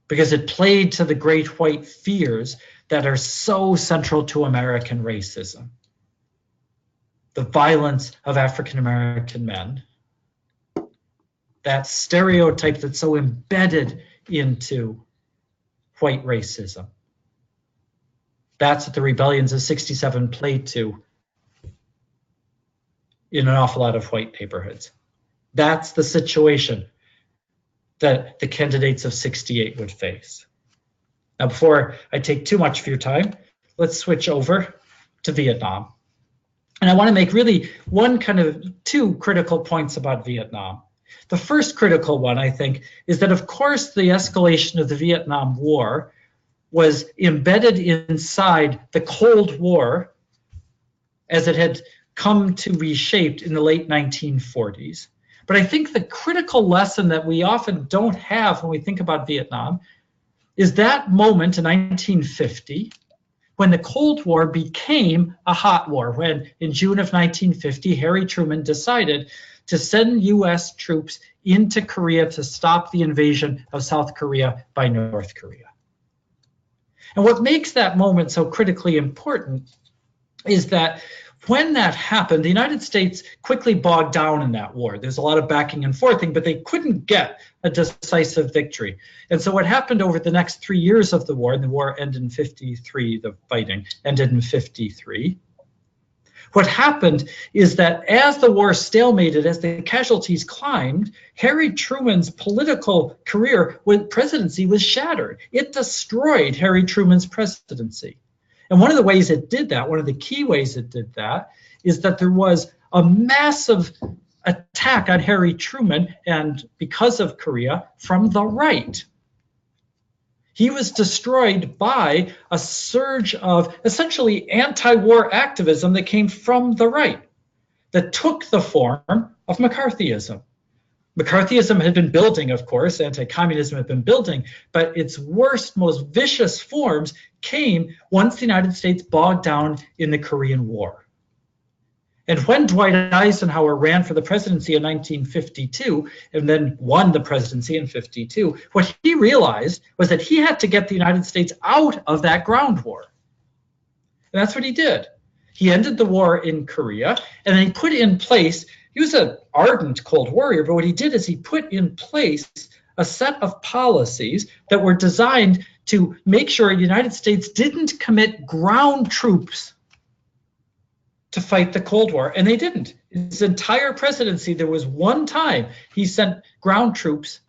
B: Because it played to the great white fears that are so central to American racism. The violence of African American men, that stereotype that's so embedded into white racism. That's what the rebellions of '67 played to in an awful lot of white neighborhoods. That's the situation that the candidates of '68 would face. Now, before I take too much of your time, let's switch over to Vietnam. And I want to make really two critical points about Vietnam. The first critical one, I think, is that, of course, the escalation of the Vietnam War was embedded inside the Cold War as it had come to be shaped in the late 1940s. But I think the critical lesson that we often don't have when we think about Vietnam is that moment in 1950 when the Cold War became a hot war, when in June of 1950, Harry Truman decided to send US troops into Korea to stop the invasion of South Korea by North Korea. And what makes that moment so critically important is that when that happened, the United States quickly bogged down in that war. There's a lot of backing and forthing, but they couldn't get a decisive victory. And so what happened over the next 3 years of the war, and the war ended in '53, the fighting ended in '53, what happened is that as the war stalemated, as the casualties climbed, Harry Truman's political career with presidency was shattered. It destroyed Harry Truman's presidency. And one of the ways it did that, one of the key ways it did that, is that there was a massive attack on Harry Truman, and because of Korea, from the right. He was destroyed by a surge of essentially anti-war activism that came from the right, that took the form of McCarthyism. McCarthyism had been building, of course, anti-communism had been building, but its worst, most vicious forms came once the United States bogged down in the Korean War. And when Dwight Eisenhower ran for the presidency in 1952 and then won the presidency in '52, what he realized was that he had to get the United States out of that ground war. And that's what he did. He ended the war in Korea, and then he put in place, he was an ardent Cold Warrior, but what he did is he put in place a set of policies that were designed to make sure the United States didn't commit ground troops to fight the Cold War, and they didn't. His entire presidency, there was one time he sent ground troops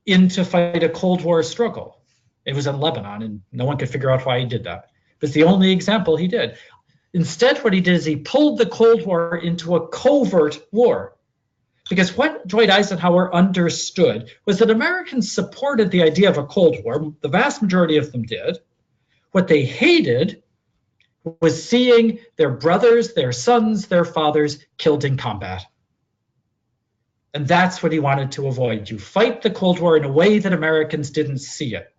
B: in to fight a Cold War struggle. It was in Lebanon, and no one could figure out why he did that. It's the only example he did. Instead, what he did is he pulled the Cold War into a covert war. Because what Dwight Eisenhower understood was that Americans supported the idea of a Cold War. The vast majority of them did. What they hated was seeing their brothers, their sons, their fathers killed in combat. And that's what he wanted to avoid. You fight the Cold War in a way that Americans didn't see it.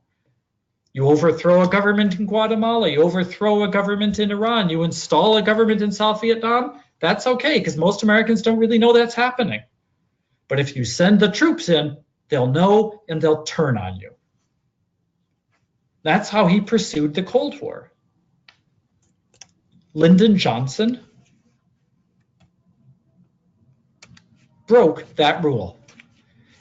B: You overthrow a government in Guatemala, you overthrow a government in Iran, you install a government in South Vietnam, that's okay, because most Americans don't really know that's happening. But if you send the troops in, they'll know and they'll turn on you. That's how he pursued the Cold War. Lyndon Johnson broke that rule.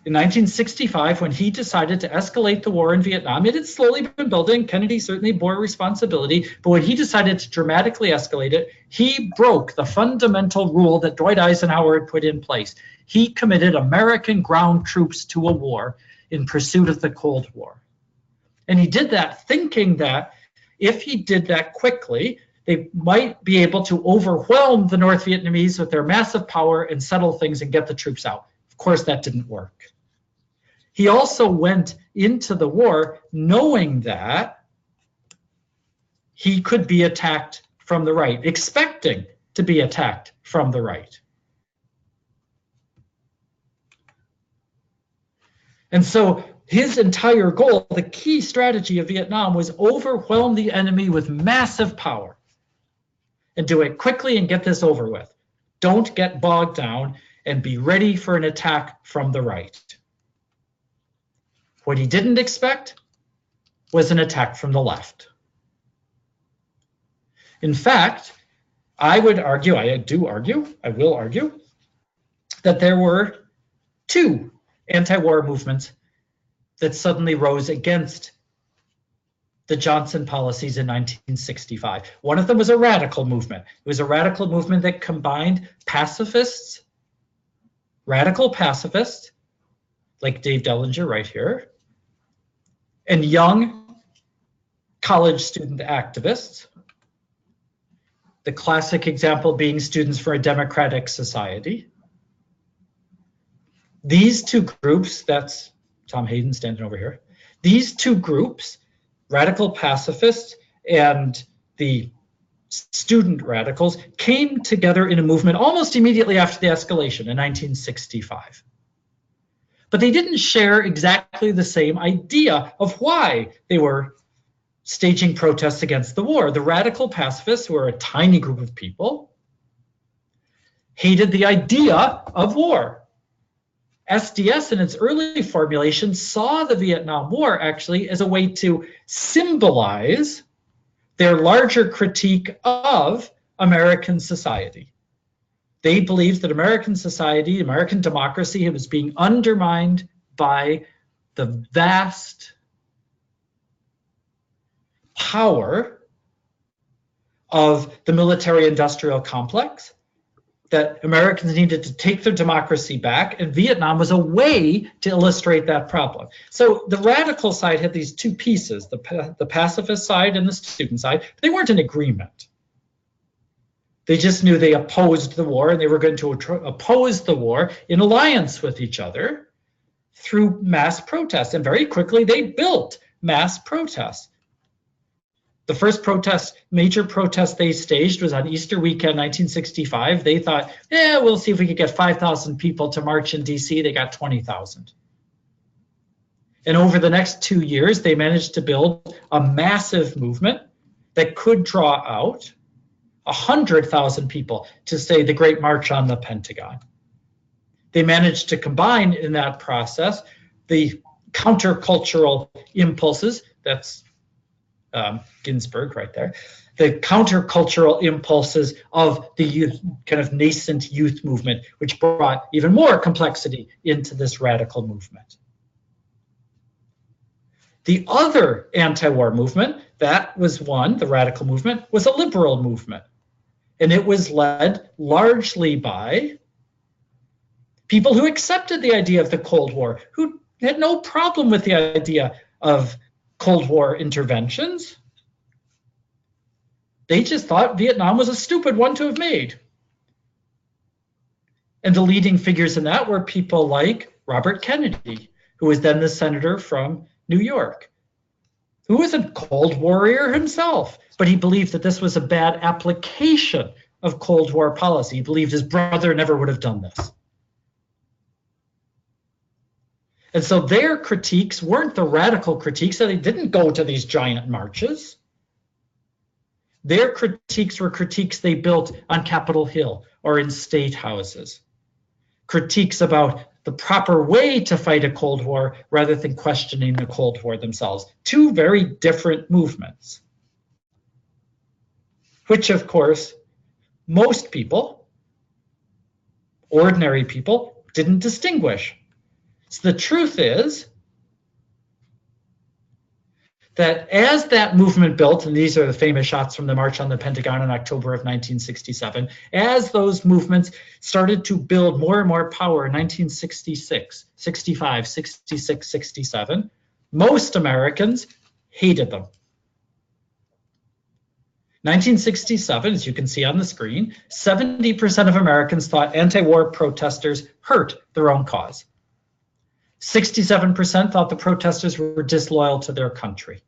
B: In 1965, when he decided to escalate the war in Vietnam, it had slowly been building. Kennedy certainly bore responsibility, but when he decided to dramatically escalate it, he broke the fundamental rule that Dwight Eisenhower had put in place. He committed American ground troops to a war in pursuit of the Cold War. And he did that thinking that if he did that quickly, they might be able to overwhelm the North Vietnamese with their massive power and settle things and get the troops out. Of course, that didn't work. He also went into the war knowing that he could be attacked from the right, expecting to be attacked from the right. And so his entire goal, the key strategy of Vietnam, was overwhelm the enemy with massive power and do it quickly and get this over with. Don't get bogged down and be ready for an attack from the right. What he didn't expect was an attack from the left. In fact, I would argue, I will argue, that there were two anti-war movements that suddenly rose against the Johnson policies in 1965. One of them was a radical movement. It was a radical movement that combined pacifists, radical pacifists, like Dave Dellinger right here, and young college student activists. The classic example being Students for a Democratic Society. These two groups, that's Tom Hayden standing over here, these two groups, radical pacifists and the student radicals, came together in a movement almost immediately after the escalation in 1965. But they didn't share exactly the same idea of why they were staging protests against the war. The radical pacifists, who were a tiny group of people, hated the idea of war. SDS in its early formulation saw the Vietnam War actually as a way to symbolize their larger critique of American society. They believed that American society, American democracy, was being undermined by the vast power of the military-industrial complex, that Americans needed to take their democracy back, and Vietnam was a way to illustrate that problem. So the radical side had these two pieces, the pacifist side and the student side. But they weren't in agreement. They just knew they opposed the war, and they were going to oppose the war in alliance with each other through mass protests. And very quickly, they built mass protests. The first major protest they staged was on Easter weekend, 1965. They thought, we'll see if we could get 5,000 people to march in DC. They got 20,000. And over the next 2 years, they managed to build a massive movement that could draw out 100,000 people to say the Great March on the Pentagon. They managed to combine in that process the countercultural impulses, that's Ginsburg right there, the countercultural impulses of the youth, kind of nascent youth movement, which brought even more complexity into this radical movement. The other anti-war movement, that was the radical movement, was a liberal movement. And it was led largely by people who accepted the idea of the Cold War, who had no problem with the idea of Cold War interventions. They just thought Vietnam was a stupid one to have made. And the leading figures in that were people like Robert Kennedy, who was then the senator from New York, who was a Cold Warrior himself, but he believed that this was a bad application of Cold War policy. He believed his brother never would have done this. And so their critiques weren't the radical critiques, so they didn't go to these giant marches. Their critiques were critiques they built on Capitol Hill or in state houses. Critiques about the proper way to fight a Cold War rather than questioning the Cold War themselves. Two very different movements, which of course, most people, ordinary people, didn't distinguish. So the truth is that as that movement built, and these are the famous shots from the March on the Pentagon in October of 1967, as those movements started to build more and more power in 1966, 65, 66, 67, most Americans hated them. 1967, as you can see on the screen, 70% of Americans thought anti-war protesters hurt their own cause. 67% thought the protesters were disloyal to their country.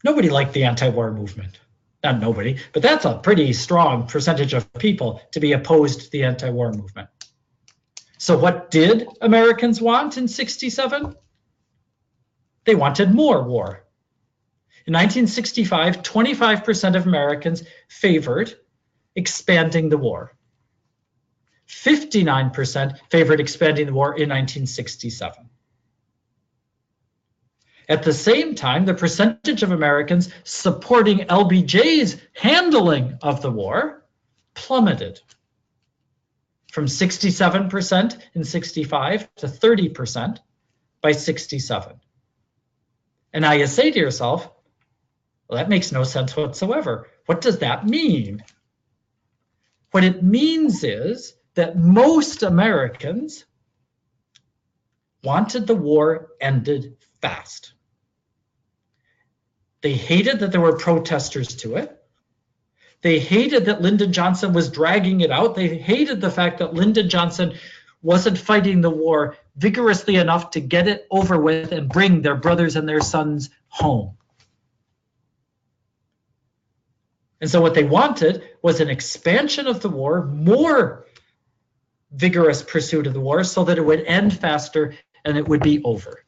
B: Nobody liked the anti-war movement. Not nobody, but that's a pretty strong percentage of people to be opposed to the anti-war movement. So what did Americans want in 67? They wanted more war. In 1965, 25% of Americans favored expanding the war. 59% favored expanding the war in 1967. At the same time, the percentage of Americans supporting LBJ's handling of the war plummeted from 67% in 65 to 30% by 67. And now you say to yourself, well, that makes no sense whatsoever. What does that mean? What it means is that most Americans wanted the war ended fast. They hated that there were protesters to it. They hated that Lyndon Johnson was dragging it out. They hated the fact that Lyndon Johnson wasn't fighting the war vigorously enough to get it over with and bring their brothers and their sons home. And so what they wanted was an expansion of the war, more vigorous pursuit of the war so that it would end faster and it would be over.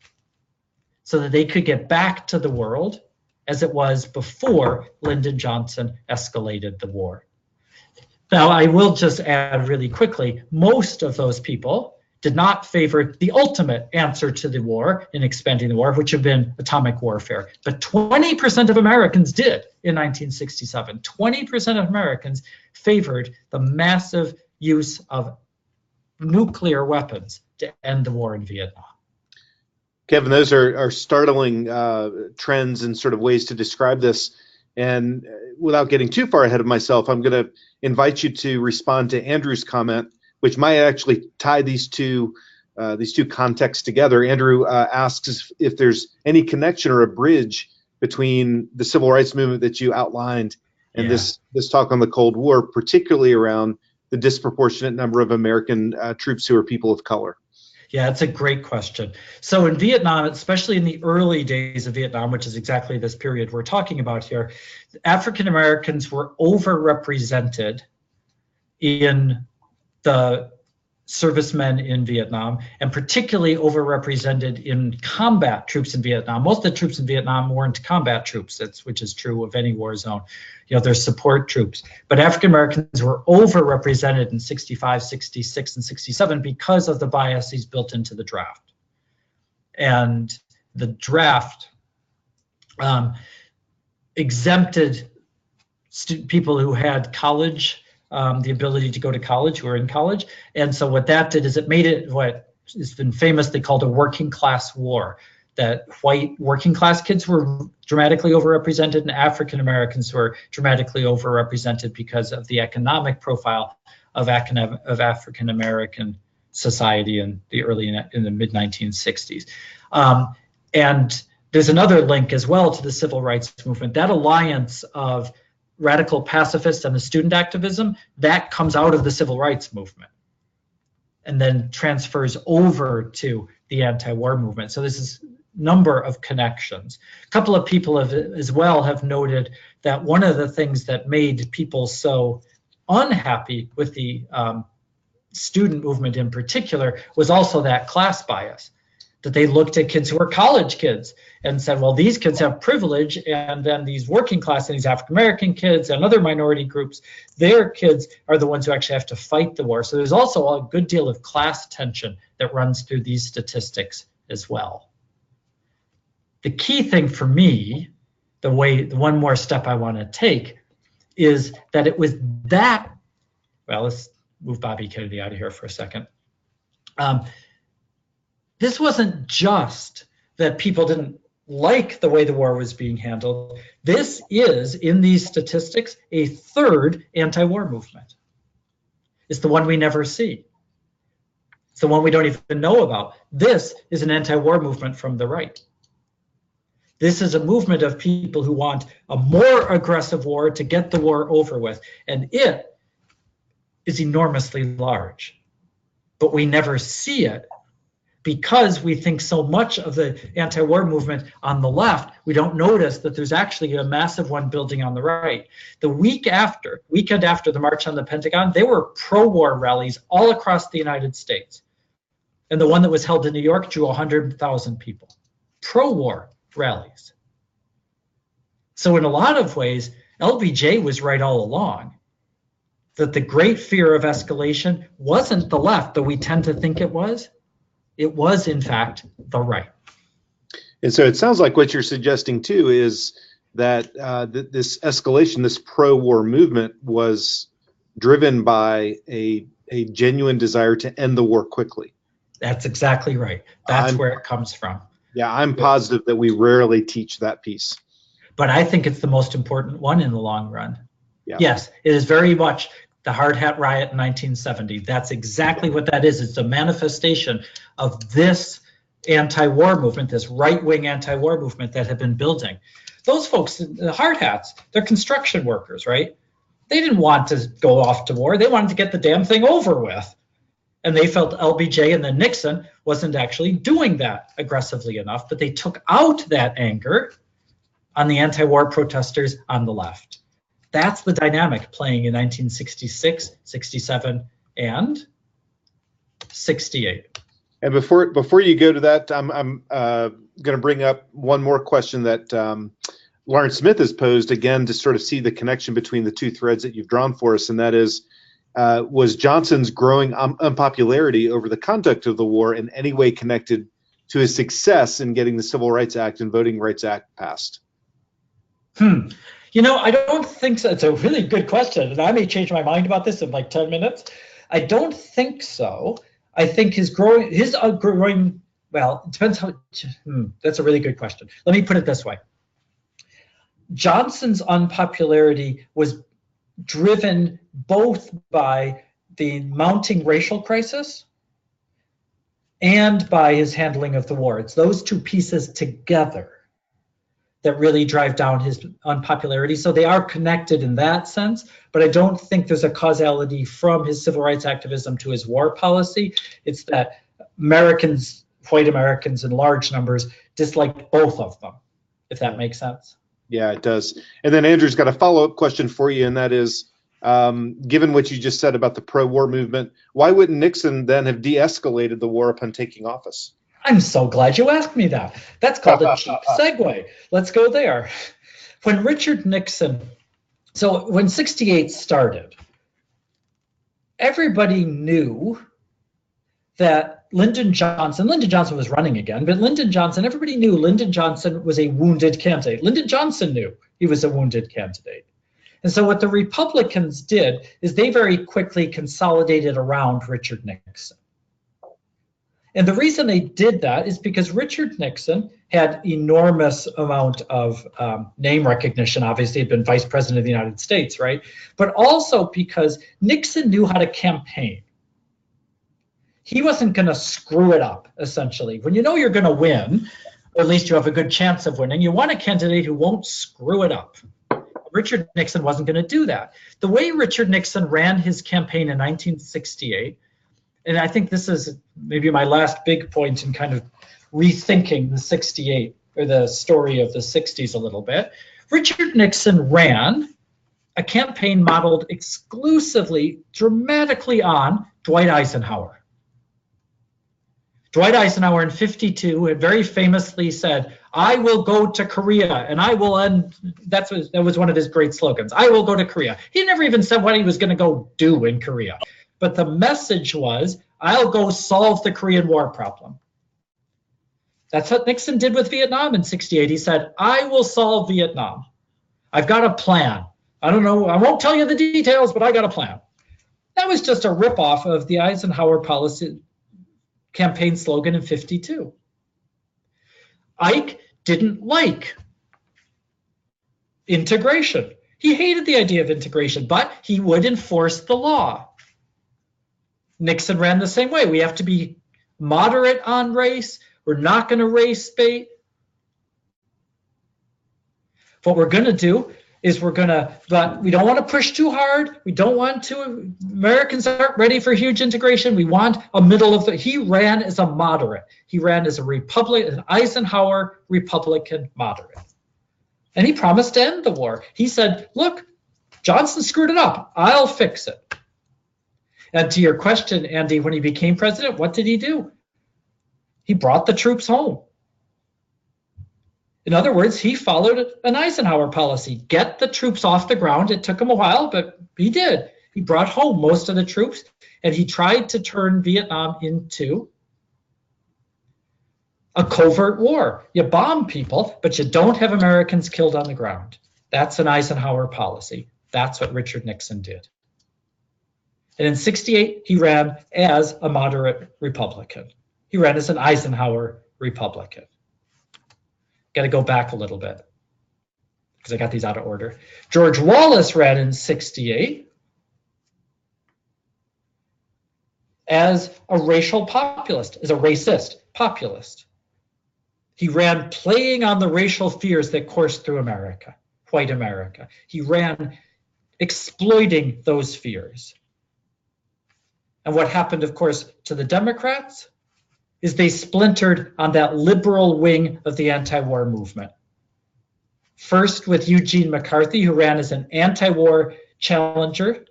B: So that they could get back to the world as it was before Lyndon Johnson escalated the war. Now, I will just add really quickly, most of those people did not favor the ultimate answer to the war in expanding the war, which had been atomic warfare. But 20% of Americans did in 1967. 20% of Americans favored the massive use of nuclear weapons to end the war in Vietnam.
A: Kevin, those are startling trends and sort of ways to describe this. And without getting too far ahead of myself, I'm going to invite you to respond to Andrew's comment, which might actually tie these two contexts together. Andrew asks if there's any connection or a bridge between the civil rights movement that you outlined and this talk on the Cold War, particularly around the disproportionate number of American troops who are people of color.
B: Yeah, it's a great question. So in Vietnam, especially in the early days of Vietnam, which is exactly this period we're talking about here, African Americans were overrepresented in the servicemen in Vietnam, and particularly overrepresented in combat troops in Vietnam. Most of the troops in Vietnam weren't combat troops, which is true of any war zone. You know, they're support troops. But African Americans were overrepresented in 65, 66, and 67 because of the biases built into the draft. And the draft exempted people who had college, the ability to go to college, who are in college. And so what that did is it made it what has been famously called a working class war, that white working class kids were dramatically overrepresented and African Americans were dramatically overrepresented because of the economic profile of African American society in the mid 1960s. And there's another link as well to the civil rights movement. That alliance of radical pacifists and the student activism, that comes out of the civil rights movement and then transfers over to the anti-war movement. So this is a number of connections. A couple of people as well have noted that one of the things that made people so unhappy with the student movement in particular was also that class bias, that they looked at kids who were college kids and said, well, these kids have privilege, and then these working class and these African-American kids and other minority groups, their kids are the ones who actually have to fight the war. So there's also a good deal of class tension that runs through these statistics as well. The key thing for me, the one more step I want to take, is that it was that, well, let's move Bobby Kennedy out of here for a second. this wasn't just that people didn't like the way the war was being handled. This is, in these statistics, a third anti-war movement. It's the one we never see. It's the one we don't even know about. This is an anti-war movement from the right. This is a movement of people who want a more aggressive war to get the war over with. And it is enormously large. But we never see it because we think so much of the anti-war movement on the left, we don't notice that there's actually a massive one building on the right. The weekend after the March on the Pentagon, there were pro-war rallies all across the United States. And the one that was held in New York drew 100,000 people. Pro-war rallies. So in a lot of ways, LBJ was right all along, that the great fear of escalation wasn't the left, though we tend to think it was. It was, in fact, the right.
A: And so it sounds like what you're suggesting, too, is that this escalation, this pro-war movement was driven by a genuine desire to end the war quickly.
B: That's exactly right. That's where it comes from.
A: Yeah, I'm positive that we rarely teach that piece.
B: But I think it's the most important one in the long run.
A: Yeah.
B: Yes, it is very much the Hard Hat Riot in 1970. That's exactly what that is. It's a manifestation of this anti-war movement, this right-wing anti-war movement that had been building. Those folks, the hard hats, they're construction workers, right? They didn't want to go off to war. They wanted to get the damn thing over with. And they felt LBJ and then Nixon wasn't actually doing that aggressively enough, but they took out that anger on the anti-war protesters on the left. That's the dynamic playing in 1966, 67, and 68.
A: And before you go to that, I'm going to bring up one more question that Lawrence Smith has posed, again, to sort of see the connection between the two threads that you've drawn for us, and that is, was Johnson's growing unpopularity over the conduct of the war in any way connected to his success in getting the Civil Rights Act and Voting Rights Act passed?
B: You know, I don't think so. It's a really good question, and I may change my mind about this in like 10 minutes. I don't think so. I think his growing, well, it depends how, that's a really good question. Let me put it this way. Johnson's unpopularity was driven both by the mounting racial crisis and by his handling of the war. It's those two pieces together that really drive down his unpopularity. So they are connected in that sense, but I don't think there's a causality from his civil rights activism to his war policy. It's that Americans, white Americans in large numbers, disliked both of them, if that makes sense.
A: Yeah, it does. And then Andrew's got a follow-up question for you, and that is, given what you just said about the pro-war movement, why wouldn't Nixon then have de-escalated the war upon taking office?
B: I'm so glad you asked me that. That's called a cheap segue. Let's go there. When Richard Nixon, so when 68 started, everybody knew that Lyndon Johnson was running again, but everybody knew Lyndon Johnson was a wounded candidate. Lyndon Johnson knew he was a wounded candidate. And so what the Republicans did is they very quickly consolidated around Richard Nixon. And the reason they did that is because Richard Nixon had enormous amount of name recognition. Obviously, he'd been vice president of the United States, right? But also because Nixon knew how to campaign. He wasn't going to screw it up, essentially. When you know you're going to win, or at least you have a good chance of winning, you want a candidate who won't screw it up. Richard Nixon wasn't going to do that. The way Richard Nixon ran his campaign in 1968, and I think this is maybe my last big point in kind of rethinking the 68 or the story of the 60s a little bit. Richard Nixon ran a campaign modeled exclusively, dramatically on Dwight Eisenhower. Dwight Eisenhower in 52 had very famously said, I will go to Korea and I will end, that was one of his great slogans, I will go to Korea. He never even said what he was going to go do in Korea. But the message was, I'll go solve the Korean War problem. That's what Nixon did with Vietnam in 68. He said, I will solve Vietnam. I've got a plan. I don't know, I won't tell you the details, but I got a plan. That was just a ripoff of the Eisenhower policy campaign slogan in '52. Ike didn't like integration. He hated the idea of integration, but he would enforce the law. Nixon ran the same way. We have to be moderate on race. We're not going to race bait. What we're going to do is but we don't want to push too hard. We don't want to, Americans aren't ready for huge integration. We want a middle of he ran as a moderate. He ran as a Republican, an Eisenhower Republican moderate. And he promised to end the war. He said, look, Johnson screwed it up. I'll fix it. And to your question, Andy, when he became president, what did he do? He brought the troops home. In other words, he followed an Eisenhower policy. Get the troops off the ground. It took him a while, but he did. He brought home most of the troops, and he tried to turn Vietnam into a covert war. You bomb people, but you don't have Americans killed on the ground. That's an Eisenhower policy. That's what Richard Nixon did. And in '68, he ran as a moderate Republican. He ran as an Eisenhower Republican. Got to go back a little bit because I got these out of order. George Wallace ran in '68 as a racial populist, as a racist populist. He ran playing on the racial fears that coursed through America, white America. He ran exploiting those fears. And what happened, of course, to the Democrats is they splintered on that liberal wing of the anti-war movement. First with Eugene McCarthy, who ran as an anti-war challenger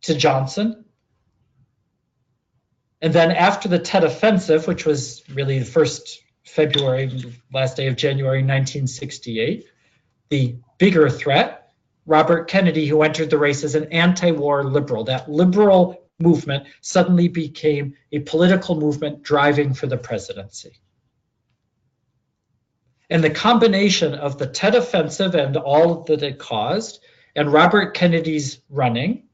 B: to Johnson. And then after the Tet Offensive, which was really the first February, last day of January 1968, the bigger threat, Robert Kennedy, who entered the race as an anti-war liberal. That liberal movement suddenly became a political movement driving for the presidency. And the combination of the Tet Offensive and all that it caused, and Robert Kennedy's running,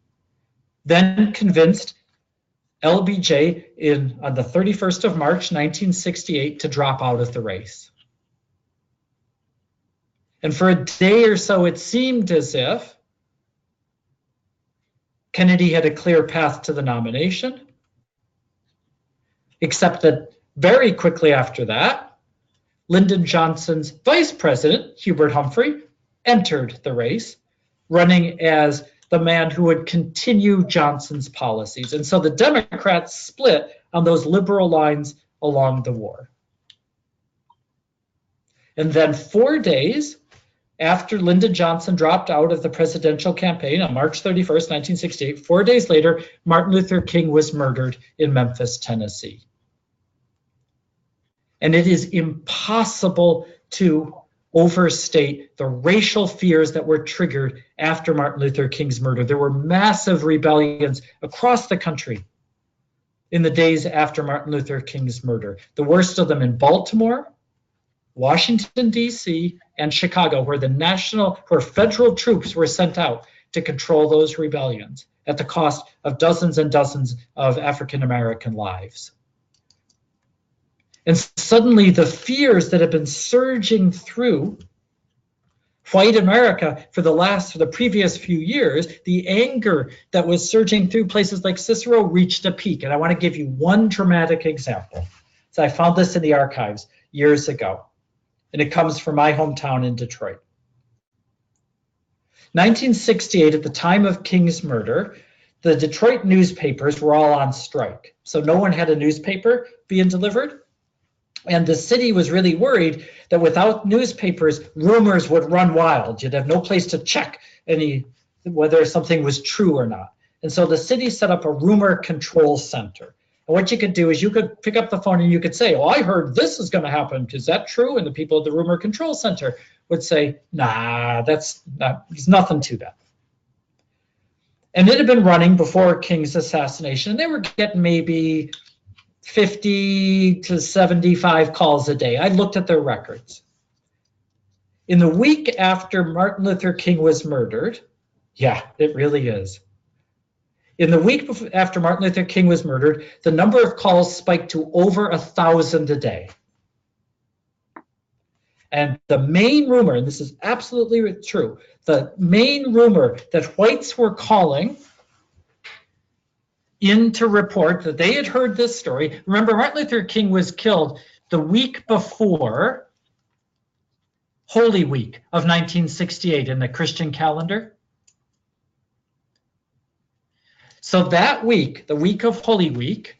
B: then convinced LBJ on the 31st of March, 1968, to drop out of the race. And for a day or so, it seemed as if Kennedy had a clear path to the nomination, except that very quickly after that, Lyndon Johnson's vice president, Hubert Humphrey, entered the race, running as the man who would continue Johnson's policies. And so the Democrats split on those liberal lines along the war. And then 4 days after Lyndon Johnson dropped out of the presidential campaign on March 31st, 1968, 4 days later, Martin Luther King was murdered in Memphis, Tennessee. And it is impossible to overstate the racial fears that were triggered after Martin Luther King's murder. There were massive rebellions across the country in the days after Martin Luther King's murder. The worst of them in Baltimore, Washington, D.C., and Chicago, where federal troops were sent out to control those rebellions at the cost of dozens and dozens of African American lives. And suddenly the fears that have been surging through white America for the previous few years, the anger that was surging through places like Cicero reached a peak. And I want to give you one dramatic example. So I found this in the archives years ago, and it comes from my hometown in Detroit. 1968, at the time of King's murder, the Detroit newspapers were all on strike. So no one had a newspaper being delivered. And the city was really worried that without newspapers, rumors would run wild. You'd have no place to check whether something was true or not. And so the city set up a rumor control center. And what you could do is you could pick up the phone and you could say, oh, I heard this is going to happen. Is that true? And the people at the rumor control center would say, nah, there's nothing to that. And it had been running before King's assassination. And they were getting maybe 50 to 75 calls a day. I looked at their records. In the week after Martin Luther King was murdered, yeah, it really is. In the week after Martin Luther King was murdered, the number of calls spiked to over 1,000 a day. And the main rumor, and this is absolutely true, the main rumor that whites were calling in to report that they had heard this story. Remember, Martin Luther King was killed the week before Holy Week of 1968 in the Christian calendar. So that week, the week of Holy Week,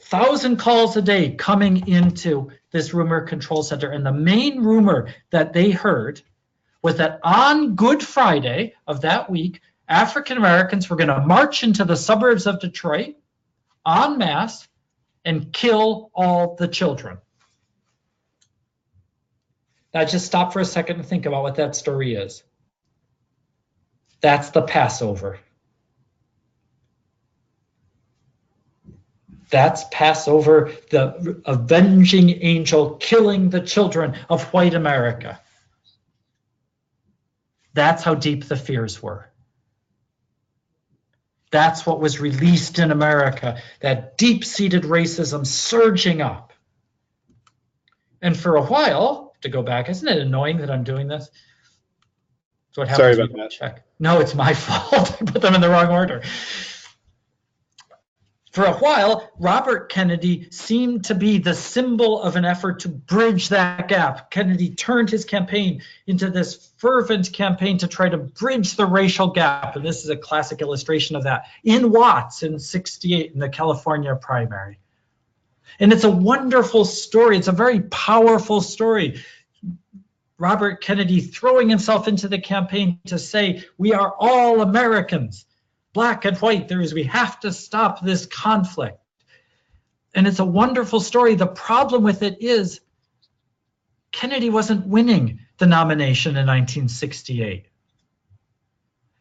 B: 1,000 calls a day coming into this rumor control center. And the main rumor that they heard was that on Good Friday of that week, African Americans were going to march into the suburbs of Detroit en masse and kill all the children. Now just stop for a second and think about what that story is. That's the Passover. That's Passover, the avenging angel killing the children of white America. That's how deep the fears were. That's what was released in America, that deep-seated racism surging up. And for a while, to go back, isn't it annoying that I'm doing this? That's what happens.
A: Sorry about that.
B: Check. No, it's my fault. I put them in the wrong order. For a while, Robert Kennedy seemed to be the symbol of an effort to bridge that gap. Kennedy turned his campaign into this fervent campaign to try to bridge the racial gap. And this is a classic illustration of that in Watts in '68 in the California primary. And it's a wonderful story. It's a very powerful story. Robert Kennedy throwing himself into the campaign to say, we are all Americans. Black and white, we have to stop this conflict. And it's a wonderful story. The problem with it is Kennedy wasn't winning the nomination in 1968.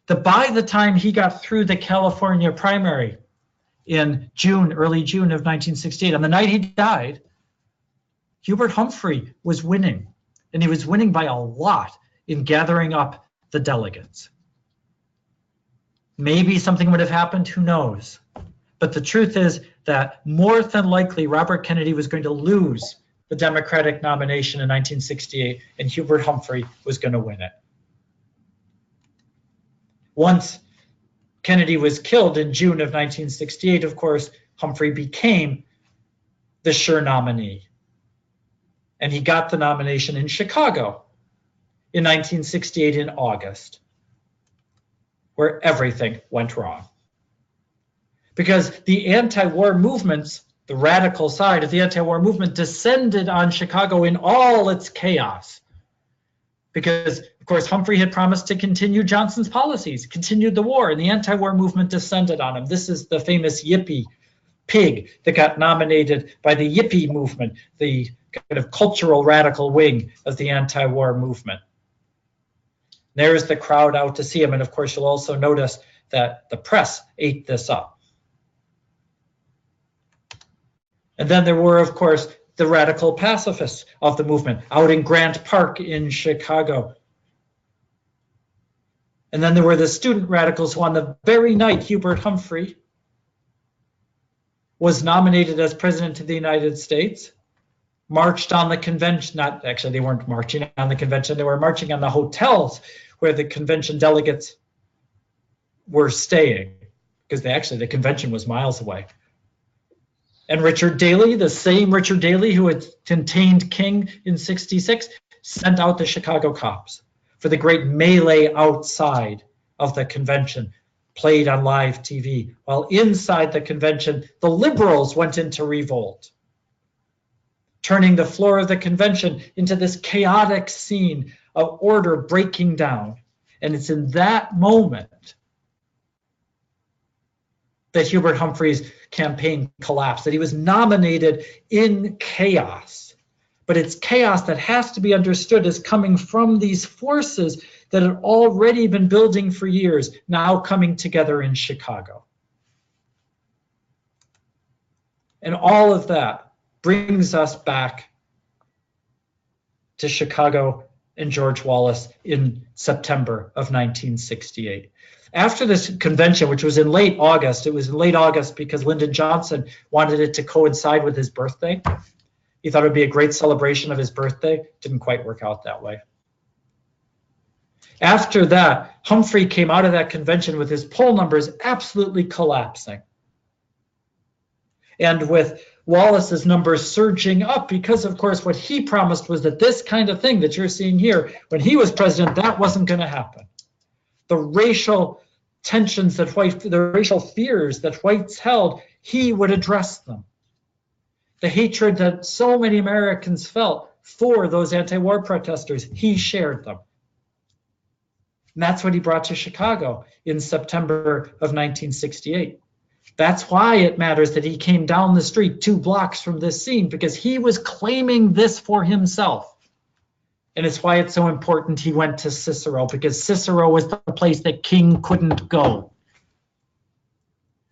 B: By the time he got through the California primary in early June of 1968, on the night he died, Hubert Humphrey was winning. And he was winning by a lot in gathering up the delegates. Maybe something would have happened, who knows? But the truth is that more than likely Robert Kennedy was going to lose the Democratic nomination in 1968 and Hubert Humphrey was going to win it. Once Kennedy was killed in June of 1968, of course, Humphrey became the sure nominee. And he got the nomination in Chicago in 1968 in August, where everything went wrong. Because the anti-war movements, the radical side of the anti-war movement, descended on Chicago in all its chaos. Because, of course, Humphrey had promised to continue Johnson's policies, continued the war, and the anti-war movement descended on him. This is the famous Yippie pig that got nominated by the Yippie movement, the kind of cultural radical wing of the anti-war movement. There's the crowd out to see him. And of course, you'll also notice that the press ate this up. And then there were, of course, the radical pacifists of the movement out in Grant Park in Chicago. And then there were the student radicals who on the very night Hubert Humphrey was nominated as president of the United States, marched on the convention. Not actually, they weren't marching on the convention. They were marching on the hotels where the convention delegates were staying, because the convention was miles away. And Richard Daley, the same Richard Daley who had contained King in '66, sent out the Chicago cops for the great melee outside of the convention, played on live TV, while inside the convention, the liberals went into revolt, turning the floor of the convention into this chaotic scene of order breaking down. And it's in that moment that Hubert Humphrey's campaign collapsed, that he was nominated in chaos. But it's chaos that has to be understood as coming from these forces that had already been building for years, now coming together in Chicago. And all of that brings us back to Chicago and George Wallace in September of 1968. After this convention, which was in late August, it was in late August because Lyndon Johnson wanted it to coincide with his birthday. He thought it would be a great celebration of his birthday. Didn't quite work out that way. After that, Humphrey came out of that convention with his poll numbers absolutely collapsing. And with Wallace's numbers surging up because, of course, what he promised was that this kind of thing that you're seeing here, when he was president, that wasn't going to happen. The racial tensions that the racial fears that whites held, he would address them. The hatred that so many Americans felt for those anti-war protesters, he shared them. And that's what he brought to Chicago in September of 1968. That's why it matters that he came down the street 2 blocks from this scene, because he was claiming this for himself. And it's why it's so important he went to Cicero, because Cicero was the place that King couldn't go.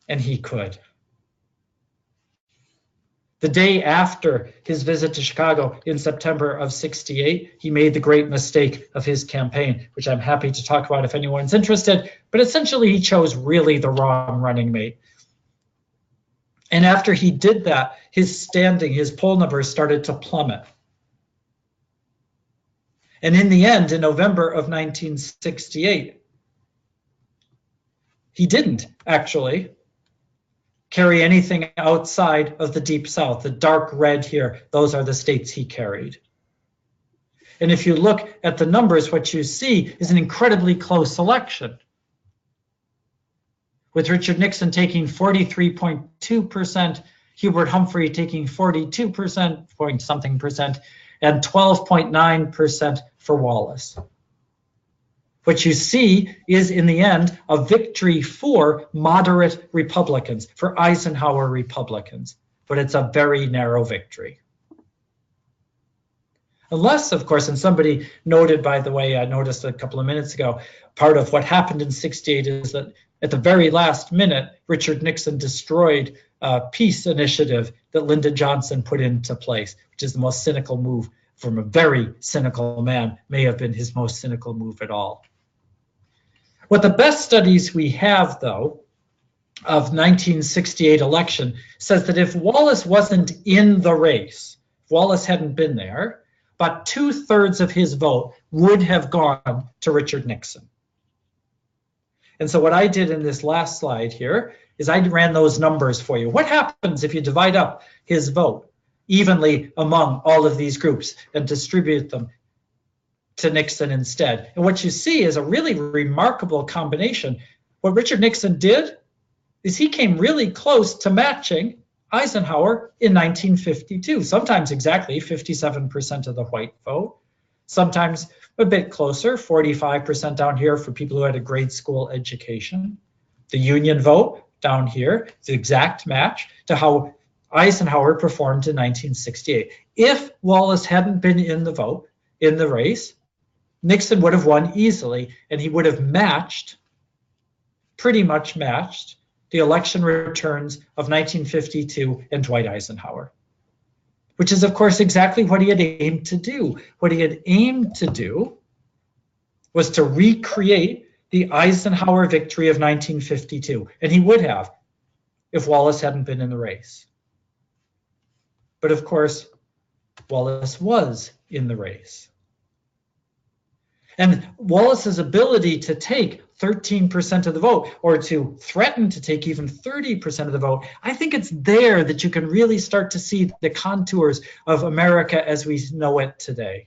B: And he could. The day after his visit to Chicago in September of 68, he made the great mistake of his campaign, which I'm happy to talk about if anyone's interested. But essentially, he chose really the wrong running mate. And after he did that, his standing, his poll numbers started to plummet. And in the end, in November of 1968, he didn't actually carry anything outside of the Deep South. The dark red here, those are the states he carried. And if you look at the numbers, what you see is an incredibly close election, with Richard Nixon taking 43.2%, Hubert Humphrey taking 42% point something percent, and 12.9% for Wallace. What you see is, in the end, a victory for moderate Republicans, for Eisenhower Republicans, but it's a very narrow victory. Unless, of course, and somebody noted, by the way, I noticed a couple of minutes ago, part of what happened in 68 is that at the very last minute, Richard Nixon destroyed a peace initiative that Lyndon Johnson put into place, which is the most cynical move from a very cynical man, may have been his most cynical move at all. What the best studies we have, though, of 1968 election says that if Wallace wasn't in the race, if Wallace hadn't been there, about 2/3 of his vote would have gone to Richard Nixon. And so what I did in this last slide here is I ran those numbers for you. What happens if you divide up his vote evenly among all of these groups and distribute them to Nixon instead? And what you see is a really remarkable combination. What Richard Nixon did is he came really close to matching Eisenhower in 1952, sometimes exactly 57% of the white vote, sometimes a bit closer, 45% down here for people who had a grade school education. The Union vote down here is the exact match to how Eisenhower performed in 1968. If Wallace hadn't been in the race, Nixon would have won easily, and he would have pretty much matched the election returns of 1952 and Dwight Eisenhower, which is, of course, exactly what he had aimed to do. What he had aimed to do was to recreate the Eisenhower victory of 1952, and he would have if Wallace hadn't been in the race. But of course, Wallace was in the race. And Wallace's ability to take 13% of the vote, or to threaten to take even 30% of the vote, I think it's there that you can really start to see the contours of America as we know it today.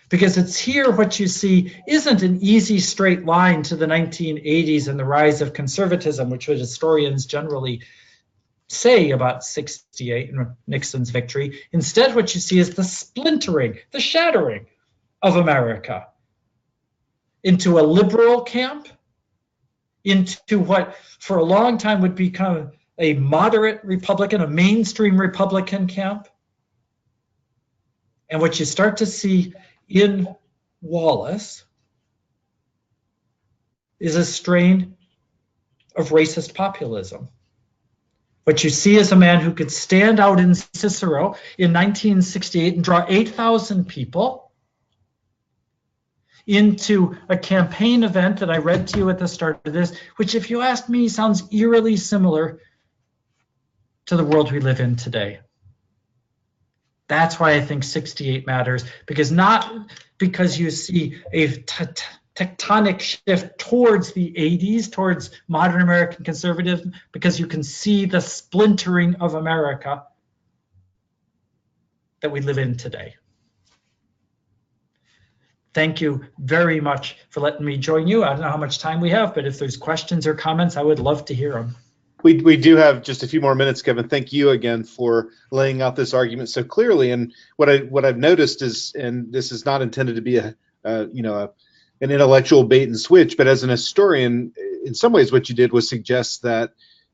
B: Because it's here what you see isn't an easy straight line to the 1980s and the rise of conservatism, which what historians generally say about 68 and Nixon's victory. Instead, what you see is the splintering, the shattering of America into a liberal camp, into what for a long time would become a moderate Republican, a mainstream Republican camp. And what you start to see in Wallace is a strain of racist populism. What you see is a man who could stand out in Cicero in 1968 and draw 8,000 people into a campaign event that I read to you at the start of this, which, if you ask me, sounds eerily similar to the world we live in today. That's why I think 68 matters, because not because you see a tectonic shift towards the 80s, towards modern American conservatism, because you can see the splintering of America that we live in today. Thank you very much for letting me join you. I don't know how much time we have, but if there's questions or comments, I would love to hear them.
A: We do have just a few more minutes, Kevin. Thank you again for laying out this argument so clearly. And what I've noticed is, and this is not intended to be an intellectual bait and switch, but as an historian, in some ways, what you did was suggest that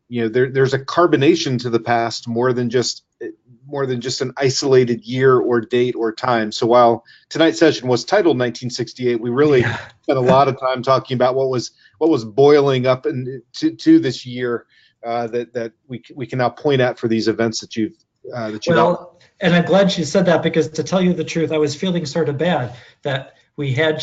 A: there's a carbonation to the past more than just an isolated year or date or time. So while tonight's session was titled 1968, we really spent a lot of time talking about what was boiling up to this year that we can now point at for these events that you've
B: well, and I'm glad you said that, because to tell you the truth, I was feeling sort of bad that we had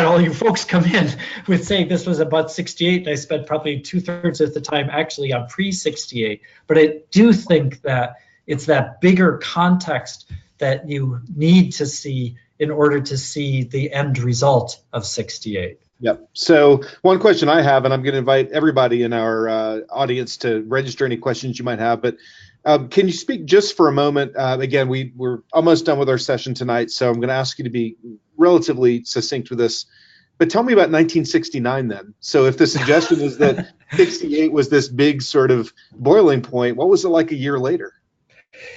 B: all you folks come in with saying this was about 68, and I spent probably 2/3 of the time actually on pre-68. But I do think that it's that bigger context that you need to see in order to see the end result of 68.
A: Yep. So one question I have, and I'm going to invite everybody in our audience to register any questions you might have, but can you speak just for a moment? Again, we're almost done with our session tonight, so I'm going to ask you to be relatively succinct with this. But tell me about 1969 then. So if the suggestion is that 68 was this big sort of boiling point, what was it like a year later?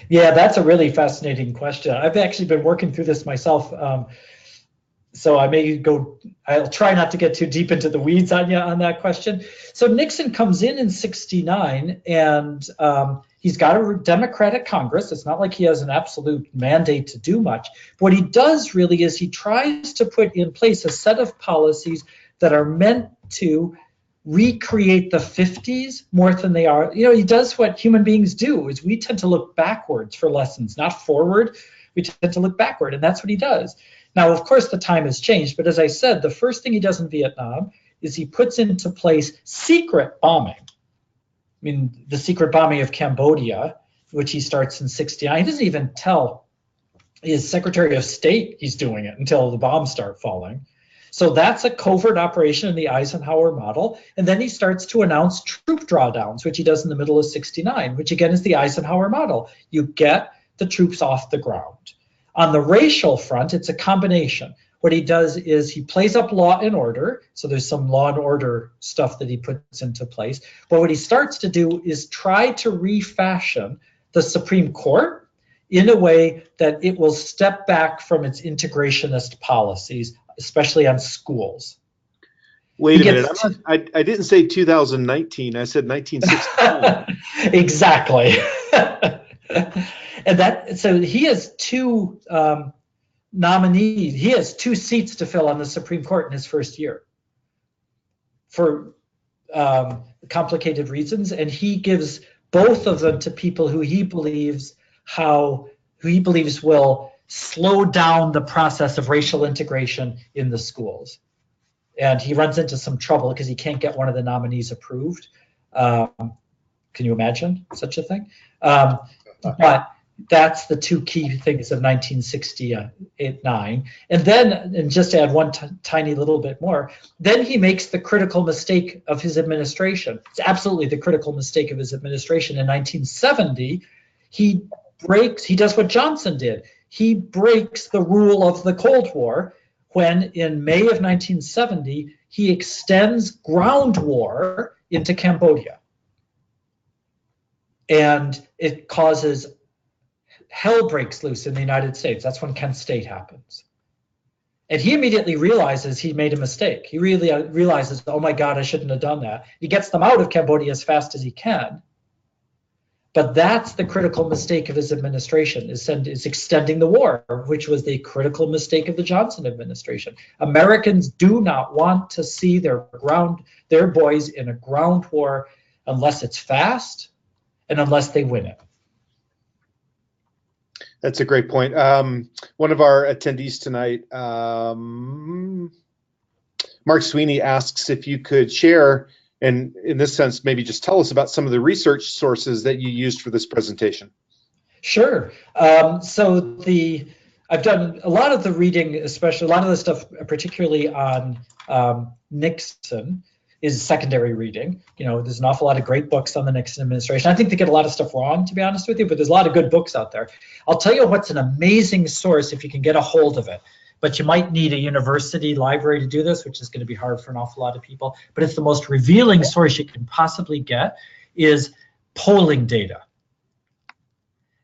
B: Yeah, that's a really fascinating question. I've actually been working through this myself. So I'll try not to get too deep into the weeds on that question. So Nixon comes in 69, and he's got a Democratic Congress. It's not like he has an absolute mandate to do much. What he does really is he tries to put in place a set of policies that are meant to recreate the 50s more than they are. He does what human beings do, is we tend to look backwards for lessons, not forward. We tend to look backward, and that's what he does. Now, of course, the time has changed, but as I said, the first thing he does in Vietnam is he puts into place secret bombing. I mean, the secret bombing of Cambodia, which he starts in 69. He doesn't even tell his Secretary of State he's doing it until the bombs start falling. So that's a covert operation in the Eisenhower model. And then he starts to announce troop drawdowns, which he does in the middle of 69, which again is the Eisenhower model. You get the troops off the ground. On the racial front, it's a combination. What he does is he plays up law and order. So there's some law and order stuff that he puts into place. But what he starts to do is try to refashion the Supreme Court in a way that it will step back from its integrationist policies, especially on schools.
A: Wait a minute. I didn't say 2019. I said 1969.
B: Exactly. And so he has two nominees. He has 2 seats to fill on the Supreme Court in his first year for complicated reasons, and he gives both of them to people who he believes will slow down the process of racial integration in the schools. And he runs into some trouble because he can't get one of the nominees approved. Can you imagine such a thing? But that's the 2 key things of 1969. And then, and just to add one tiny little bit more, then he makes the critical mistake of his administration. It's absolutely the critical mistake of his administration. In 1970, he does what Johnson did. He breaks the rule of the Cold War when in May of 1970, he extends ground war into Cambodia. And it causes hell breaks loose in the United States. That's when Kent State happens. And he immediately realizes he made a mistake. He really realizes, oh my God, I shouldn't have done that. He gets them out of Cambodia as fast as he can. But that's the critical mistake of his administration, is extending the war, which was the critical mistake of the Johnson administration. Americans do not want to see their boys in a ground war unless it's fast and unless they win it.
A: That's a great point. One of our attendees tonight, Mark Sweeney, asks if you could share, and in this sense, maybe just tell us about some of the research sources that you used for this presentation.
B: Sure. I've done a lot of the reading, especially a lot of the stuff, particularly on Nixon, is secondary reading. There's an awful lot of great books on the Nixon administration. I think they get a lot of stuff wrong, to be honest with you, but there's a lot of good books out there. I'll tell you what's an amazing source if you can get a hold of it, but you might need a university library to do this, which is going to be hard for an awful lot of people. But it's the most revealing source you can possibly get is polling data.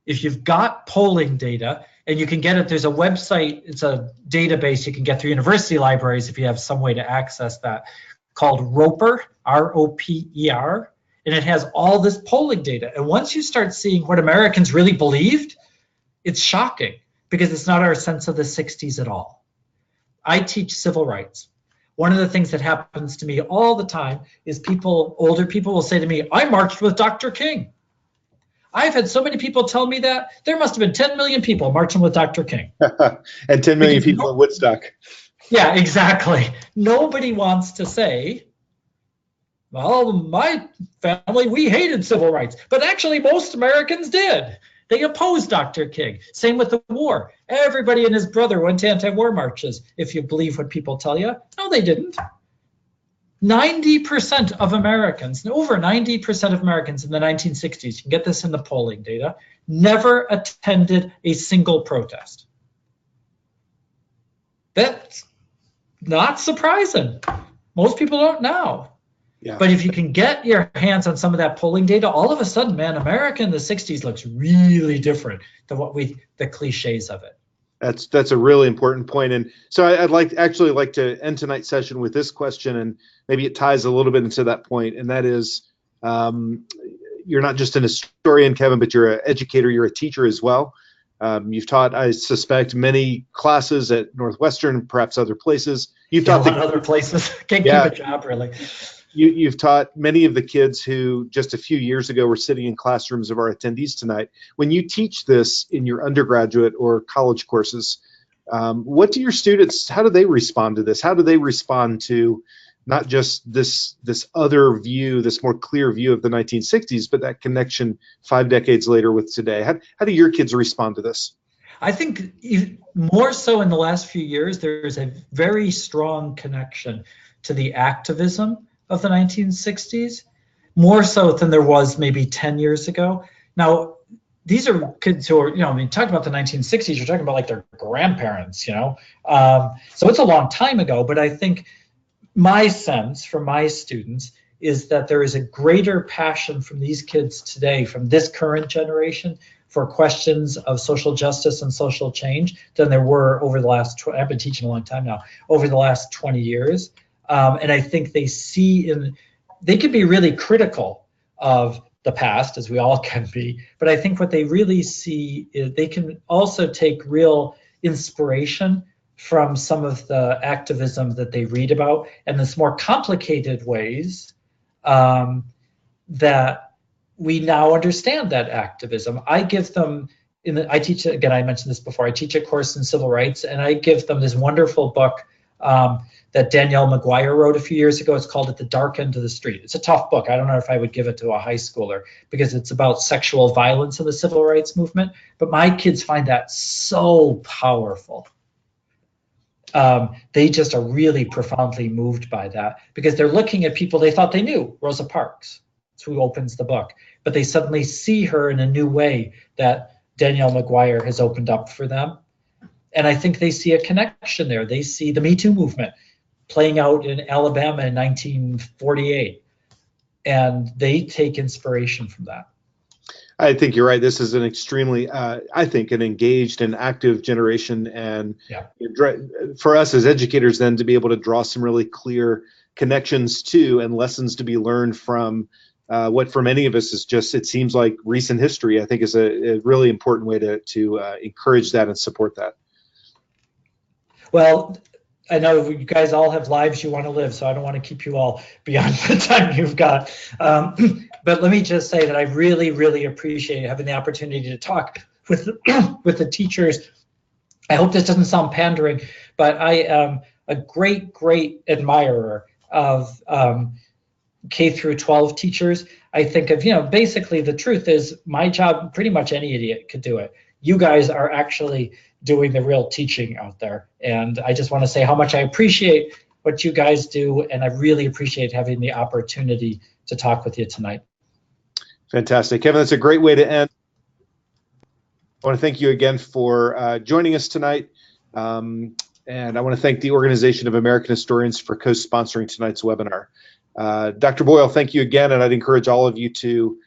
B: If you've got polling data, and you can get it, there's a website, it's a database you can get through university libraries if you have some way to access that, called Roper, R-O-P-E-R, and it has all this polling data. And once you start seeing what Americans really believed, it's shocking, because it's not our sense of the 60s at all. I teach civil rights. One of the things that happens to me all the time is older people will say to me, I marched with Dr. King. I've had so many people tell me that. There must have been 10 million people marching with Dr. King.
A: And 10 million people in Woodstock.
B: Yeah, exactly. Nobody wants to say, well, my family, we hated civil rights. But actually, most Americans did. They opposed Dr. King. Same with the war. Everybody and his brother went to anti-war marches, if you believe what people tell you. No, they didn't. 90% of Americans, over 90% of Americans in the 1960s, you can get this in the polling data, never attended a single protest. That's not surprising. Most people don't now.
A: Yeah.
B: But if you can get your hands on some of that polling data, all of a sudden, man, America in the 60s looks really different than the cliches of it.
A: That's a really important point. And so I'd like to end tonight's session with this question, and maybe it ties a little bit into that point, and that is, you're not just an historian, Kevin, but you're an educator, you're a teacher as well. You've taught, I suspect, many classes at Northwestern, perhaps other places. You've taught
B: other places. Can't keep a job, really.
A: You've taught many of the kids who just a few years ago were sitting in classrooms of our attendees tonight. When you teach this in your undergraduate or college courses, what do your students, how do they respond to this? How do they respond to not just this other view, this more clear view of the 1960s, but that connection 5 decades later with today? How do your kids respond to this?
B: I think more so in the last few years, there's a very strong connection to the activism of the 1960s, more so than there was maybe 10 years ago. Now, these are kids who are, talking about the 1960s, you're talking about like their grandparents, so it's a long time ago. But I think my sense from my students is that there is a greater passion from these kids today, from this current generation, for questions of social justice and social change than there were over the last, I've been teaching a long time now, over the last 20 years. And I think they can be really critical of the past, as we all can be, but I think what they really see is they can also take real inspiration from some of the activism that they read about, and this more complicated ways that we now understand that activism. I give them, I teach, again, I mentioned this before, I teach a course in civil rights, and I give them this wonderful book that Danielle McGuire wrote a few years ago. It's called At the Dark End of the Street. It's a tough book. I don't know if I would give it to a high schooler because it's about sexual violence in the civil rights movement, but my kids find that so powerful. They just are really profoundly moved by that because they're looking at people they thought they knew, Rosa Parks, that's who opens the book, but they suddenly see her in a new way that Danielle McGuire has opened up for them. And I think they see a connection there. They see the Me Too movement playing out in Alabama in 1948, and they take inspiration from that.
A: I think you're right. This is an extremely, I think, an engaged and active generation. And for us as educators then to be able to draw some really clear connections to and lessons to be learned from what for many of us is just, it seems like recent history, I think is a really important way to encourage that and support that.
B: Well, I know you guys all have lives you want to live, so I don't want to keep you all beyond the time you've got. But let me just say that I really, really appreciate having the opportunity to talk with with the teachers. I hope this doesn't sound pandering, but I am a great, great admirer of K through 12 teachers. I think of, basically the truth is my job, pretty much any idiot could do it. You guys are actually doing the real teaching out there. And I just want to say how much I appreciate what you guys do. And I really appreciate having the opportunity to talk with you tonight.
A: Fantastic. Kevin, that's a great way to end. I want to thank you again for joining us tonight. And I want to thank the Organization of American Historians for co-sponsoring tonight's webinar. Dr. Boyle, thank you again, and I'd encourage all of you to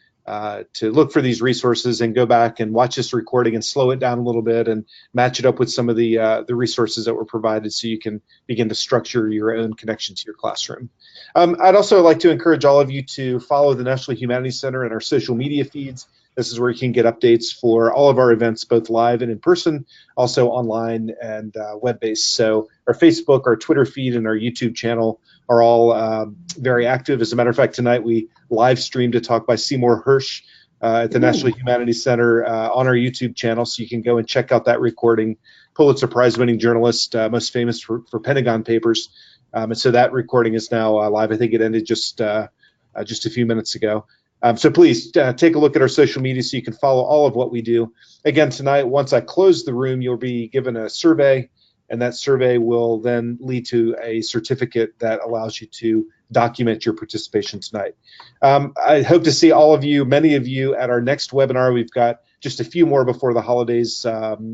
A: look for these resources and go back and watch this recording and slow it down a little bit and match it up with some of the resources that were provided so you can begin to structure your own connection to your classroom. I'd also like to encourage all of you to follow the National Humanities Center and our social media feeds. This is where you can get updates for all of our events, both live and in person, also online and web-based. So our Facebook, our Twitter feed, and our YouTube channel are all very active. As a matter of fact, tonight we live streamed a talk by Seymour Hersh at the National Humanities Center on our YouTube channel, so you can go and check out that recording. Pulitzer Prize-winning journalist, most famous for Pentagon Papers. And so that recording is now live. I think it ended just a few minutes ago. So please take a look at our social media so you can follow all of what we do. Again, tonight, once I close the room, you'll be given a survey, and that survey will then lead to a certificate that allows you to document your participation tonight. I hope to see all of you, many of you, at our next webinar. We've got just a few more before the holidays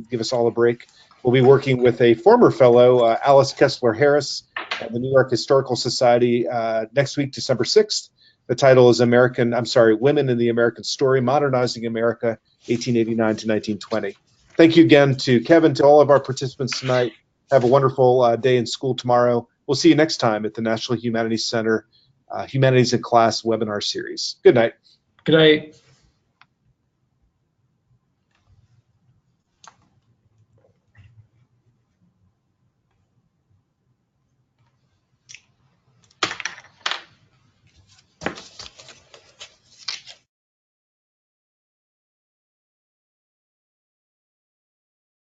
A: give us all a break. We'll be working with a former fellow, Alice Kessler Harris, at the New York Historical Society next week, December 6th. The title is Women in the American Story, Modernizing America, 1889 to 1920. Thank you again to Kevin, to all of our participants tonight. Have a wonderful day in school tomorrow. We'll see you next time at the National Humanities Center Humanities in Class webinar series. Good night.
B: Good night.